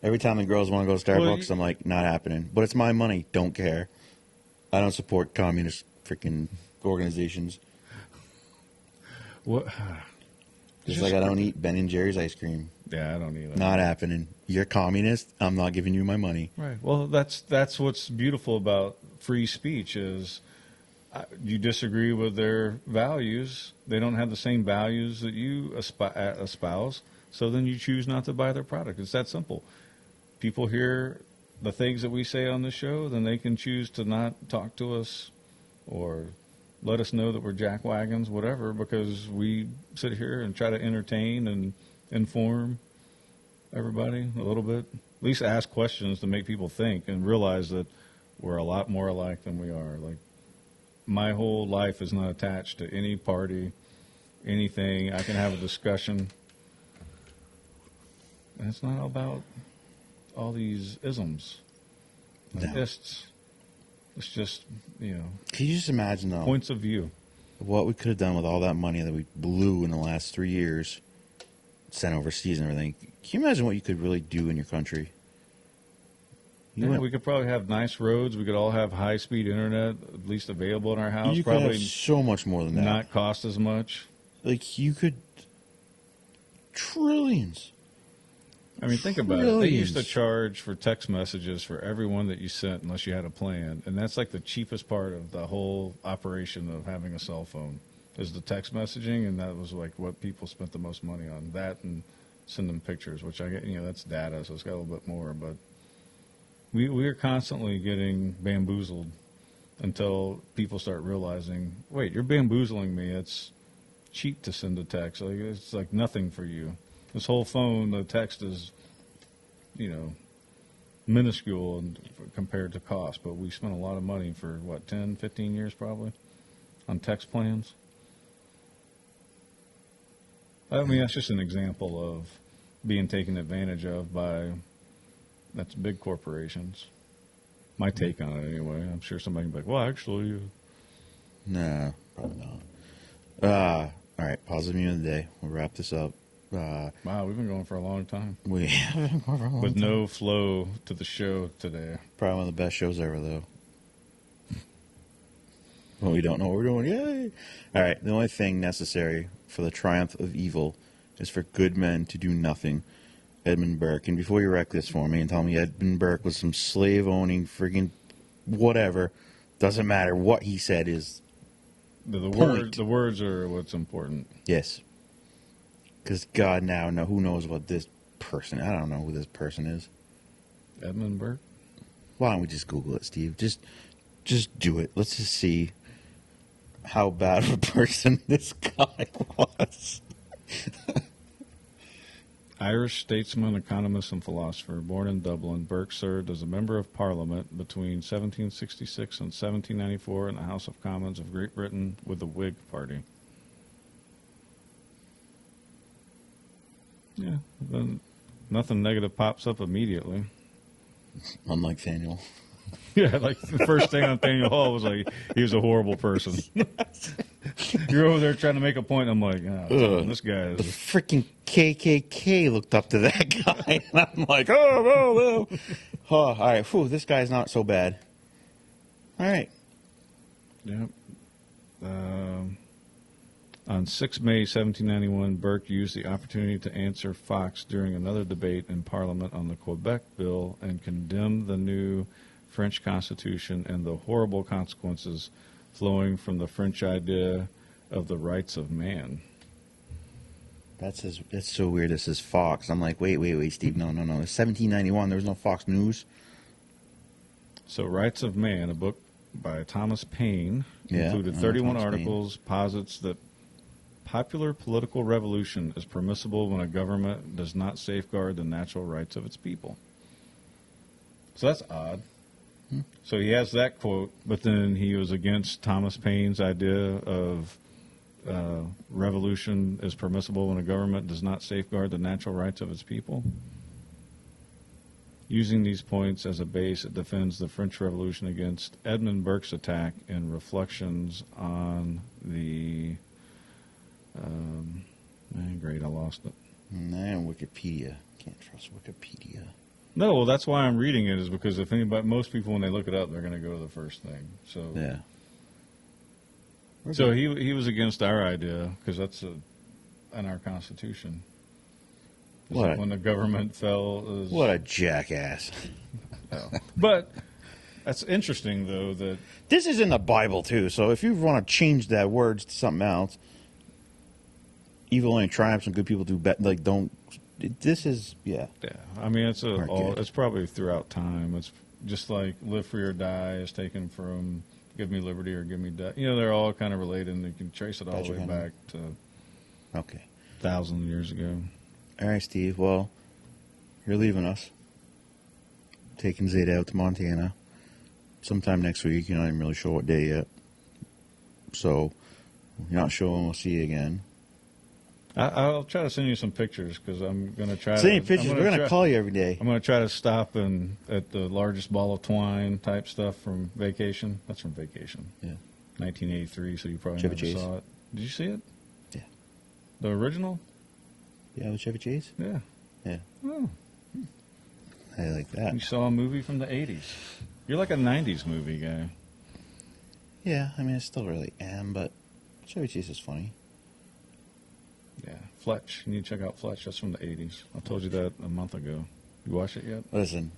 Every time the girls want to go to Starbucks, I'm like, not happening. But it's my money. Don't care. I don't support communist freaking organizations. What? Just like I don't eat Ben and Jerry's ice cream. Yeah, I don't either. Not happening. You're communist. I'm not giving you my money. Right. Well, that's what's beautiful about free speech is you disagree with their values. They don't have the same values that you espouse. So then you choose not to buy their product. It's that simple. People hear the things that we say on the show, then they can choose to not talk to us or let us know that we're jackwagons, whatever, because we sit here and try to entertain and inform everybody a little bit. At least ask questions to make people think and realize that we're a lot more alike than we are. Like, my whole life is not attached to any party, anything. I can have a discussion. And it's not about all these isms, No. ists. It's just, Can you just imagine, though, points of view. what we could have done with all that money that we blew in the last 3 years, sent overseas and everything? Can you imagine what you could really do in your country? Yeah, we could probably have nice roads. We could all have high-speed internet, at least available in our house. You could have Probably so much more than that. not cost as much. Like, you could... Trillions. I mean, think about it. They used to Trillions. charge for text messages for everyone that you sent unless you had a plan. And that's like the cheapest part of the whole operation of having a cell phone is the text messaging. And that was like what people spent the most money on. That and send them pictures, which I get, that's data, so it's got a little bit more. But we are constantly getting bamboozled until people start realizing, wait, you're bamboozling me. It's cheap to send a text. Like, it's like nothing for you. This whole phone, the text is, minuscule compared to cost. But we spent a lot of money for, 10, 15 years probably on text plans. I mean, that's just an example of being taken advantage of by, that's big corporations. My take on it anyway. I'm sure somebody can be like, well, actually. No, probably not. All right, positive meme of the day. We'll wrap this up. Wow, we've been going for a long time. We With no flow to the show today. Probably one of the best shows ever, though. Well, we don't know what we're doing. Yay! All right, the only thing necessary for the triumph of evil is for good men to do nothing. Edmund Burke. And before you wreck this for me and tell me Edmund Burke was some slave-owning friggin' whatever, Doesn't matter what he said is The words are what's important. yes. Because God now, who knows what this person? I don't know who this person is. Edmund Burke. Why don't we just Google it, Steve? Just do it. Let's just see how bad of a person this guy was. Irish statesman, economist, and philosopher. Born in Dublin, Burke served as a member of Parliament between 1766 and 1794 in the House of Commons of Great Britain with the Whig Party. Yeah, then nothing negative pops up immediately. Unlike Faneuil. Yeah, like the first thing on Faneuil Hall was like, he was a horrible person. You're over there trying to make a point. I'm like, this guy The is. freaking KKK looked up to that guy. And I'm like, oh. All right, this guy's not so bad. All right. Yep. On 6 May 1791, Burke used the opportunity to answer Fox during another debate in Parliament on the Quebec Bill and condemned the new French Constitution and the horrible consequences flowing from the French idea of the rights of man. That's so weird. This is Fox. I'm like, wait, Steve. No. It's 1791. There was no Fox News. So, Rights of Man, a book by Thomas Paine, Yeah, included I know 31 Thomas articles, posits that popular political revolution is permissible when a government does not safeguard the natural rights of its people. So that's odd. So he has that quote, but then he was against Thomas Paine's idea of revolution is permissible when a government does not safeguard the natural rights of its people. Using these points as a base, it defends the French Revolution against Edmund Burke's attack in Reflections on the... great, I lost it. And Wikipedia. Can't trust Wikipedia. No, well, that's why I'm reading it, is because if anybody, most people, when they look it up, they're going to go to the first thing. So, Yeah. so he was against our idea because that's in our Constitution. What? When the government fell. What a jackass. But that's interesting, though, that This is in the Bible, too, so if you want to change that words to something else, evil only triumphs and good people do bad. Like, don't. This is, yeah. I mean, it's Good. it's probably throughout time. It's just like live free or die is taken from give me liberty or give me death. You know, they're all kind of related, and you can trace it all the way back to Okay. thousands of years ago. All right, Steve. Well, you're leaving us. Taking Zeta out to Montana sometime next week. You're not even really sure what day yet. So, you're not sure when we'll see you again. I'll try to send you some pictures because I'm going to try. Send me pictures. We're going to call you every day. I'm going to try to stop at the largest ball of twine type stuff from Vacation. That's from Vacation. Yeah. 1983. So you probably Chevy never Chase. saw it. Did you see it? Yeah. The original? Yeah, with Chevy Chase? Yeah. Yeah. Oh, I like that. you saw a movie from the 80s. You're like a 90s movie guy. Yeah, I mean, I still really am, but Chevy Chase is funny. Yeah. Fletch. You need to check out Fletch. That's from the 80s. I told you that a month ago. You watched it yet? Listen,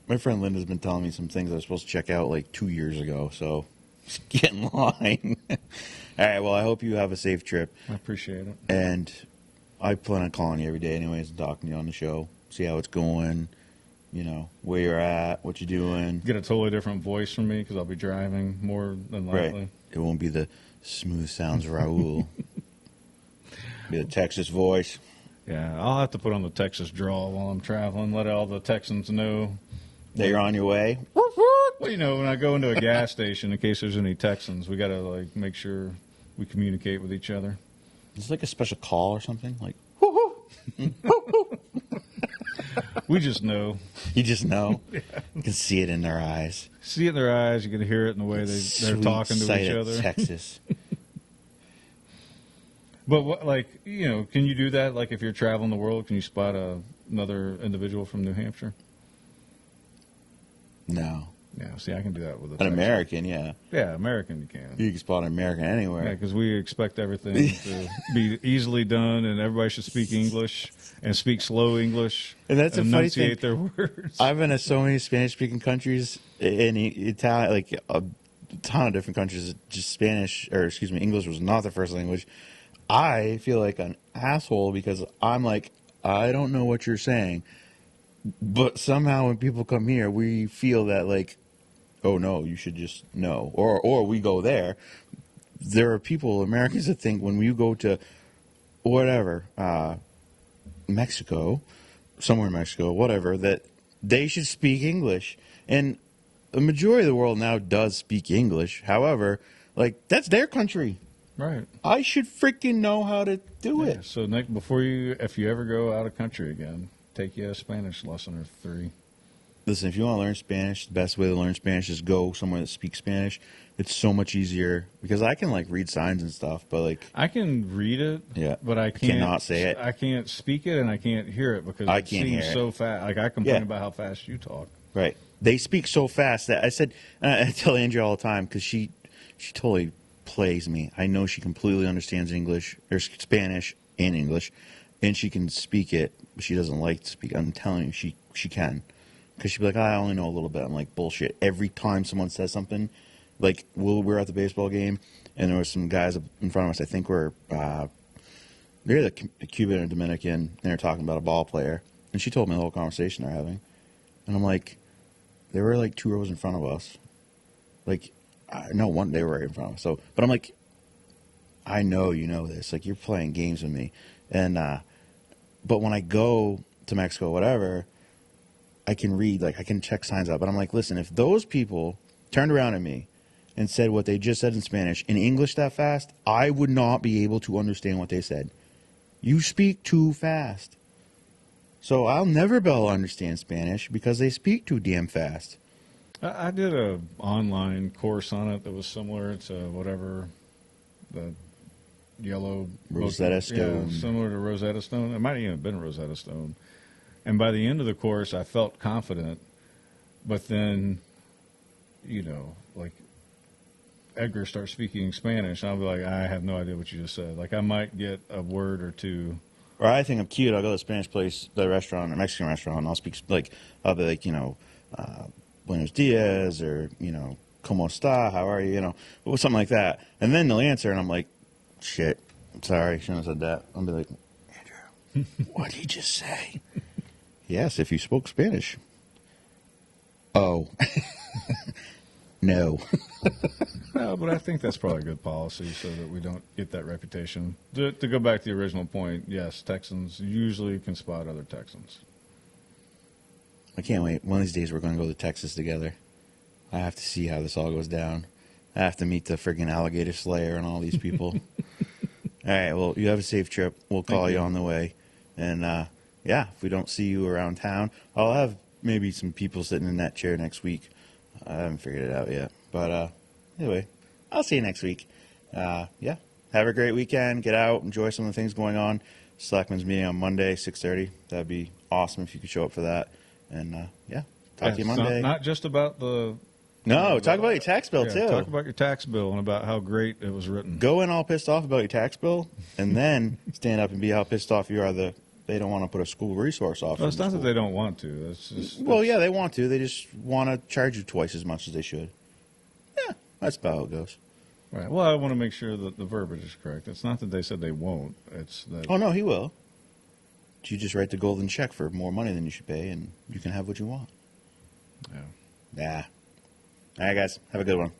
my friend Linda's been telling me some things I was supposed to check out like 2 years ago, so just get in line. All right, well, I hope you have a safe trip. I appreciate it. And I plan on calling you every day anyways and talking to you on the show, see how it's going, you know, where you're at, what you're doing. Get a totally different voice from me because I'll be driving more than likely. Right. It won't be the smooth sounds Raul. Be the Texas voice. Yeah, I'll have to put on the Texas drawl while I'm traveling, let all the Texans know. That you're on your way. Well, you know, when I go into a gas station, in case there's any Texans, we got to, like, make sure we communicate with each other. It's like a special call or something. Like, We just know. you just know. You can see it in their eyes. See it in their eyes. You can hear it in the way they're Sweet talking to sight each of other. Texas. But, like, you know, can you do that? Like, if you're traveling the world, can you spot another individual from New Hampshire? No. Yeah, see, I can do that with a An Texan. American, yeah. Yeah, American you can. You can spot an American anywhere. Yeah, because we expect everything to be easily done, and everybody should speak English and speak slow English. And that's a funny enunciate thing. their words. I've been to so many Spanish-speaking countries in Italian, like ton of different countries that just Spanish, or excuse me, English was not the first language. I feel like an asshole because I'm like, I don't know what you're saying. But somehow when people come here, we feel that like, oh no, you should just know. Or we go there. There are people, Americans, that think when you go to whatever, Mexico, somewhere in Mexico, whatever, that they should speak English. And the majority of the world now does speak English. However, like, that's their country. Right. I should freaking know how to do Yeah. it. So, Nick, before if you ever go out of country again, take you a Spanish lesson or 3. Listen, if you want to learn Spanish, the best way to learn Spanish is go somewhere that speaks Spanish. It's so much easier because I can like read signs and stuff, but like I can read it, yeah, but I can't cannot say it. I can't speak it, and I can't hear it because I it can't hear seems it. so fast. Like I complain Yeah. about how fast you talk. Right. They speak so fast that I said, I tell Andrea all the time because she totally plays me. I know she completely understands English or Spanish and English, and she can speak it, but she doesn't like to speak. I'm telling you, she can. Because she'd be like, I only know a little bit. I'm like, bullshit. Every time someone says something, like, we were at the baseball game, and there were some guys in front of us, I think were, they're the Cuban or Dominican, and they're talking about a ball player. And she told me the whole conversation they're having. And I'm like, they were like 2 rows in front of us. Like, no, one, they were right in front of us. So, but I'm like, I know you know this. Like, you're playing games with me. And, but when I go to Mexico, whatever, I can read, like, I can check signs out. But I'm like, listen, if those people turned around at me and said what they just said in Spanish in English that fast, I would not be able to understand what they said. You speak too fast. So I'll never be able to understand Spanish because they speak too damn fast. I did a online course on it that was similar to whatever the yellow Rosetta Stone. Yeah, similar to Rosetta Stone. It might even have been Rosetta Stone. And by the end of the course, I felt confident. But then, you know, like Edgar starts speaking Spanish, and I'll be like, I have no idea what you just said. Like I might get a word or two. Or I think I'm cute. I'll go to the Spanish place, the restaurant, or Mexican restaurant, and I'll speak, like, I'll be like, you know, Buenos dias, or, you know, ¿Cómo está? How are you? You know, something like that. And then they'll answer, and I'm like, shit, I'm sorry, shouldn't have said that. I'll be like, Andrew, what did he just say? Yes, if you spoke Spanish. Oh. No. No, but I think that's probably a good policy so that we don't get that reputation. To go back to the original point, yes, Texans usually can spot other Texans. I can't wait. One of these days we're going to go to Texas together. I have to see how this all goes down. I have to meet the friggin' alligator slayer and all these people. All right, well, you have a safe trip. We'll call you on the way. And, yeah, if we don't see you around town, I'll have maybe some people sitting in that chair next week. I haven't figured it out yet. But anyway, I'll see you next week. Yeah, have a great weekend. Get out, enjoy some of the things going on. Slackman's meeting on Monday, 6:30. That'd be awesome if you could show up for that. And, yeah, talk to you Monday. Not just about the... No, talk about your tax bill, too. Talk about your tax bill and about how great it was written. Go in all pissed off about your tax bill, and then stand up and be how pissed off you are that they don't want to put a school resource officer. Well, it's not that they don't want to. It's just, well, yeah, they want to. They just want to charge you twice as much as they should. Yeah, that's about how it goes. Right. Well, I want to make sure that the verbiage is correct. It's not that they said they won't. It's that... Oh, no, he will. You just write the golden check for more money than you should pay, and you can have what you want. Yeah. Yeah. All right, guys. Have a good one.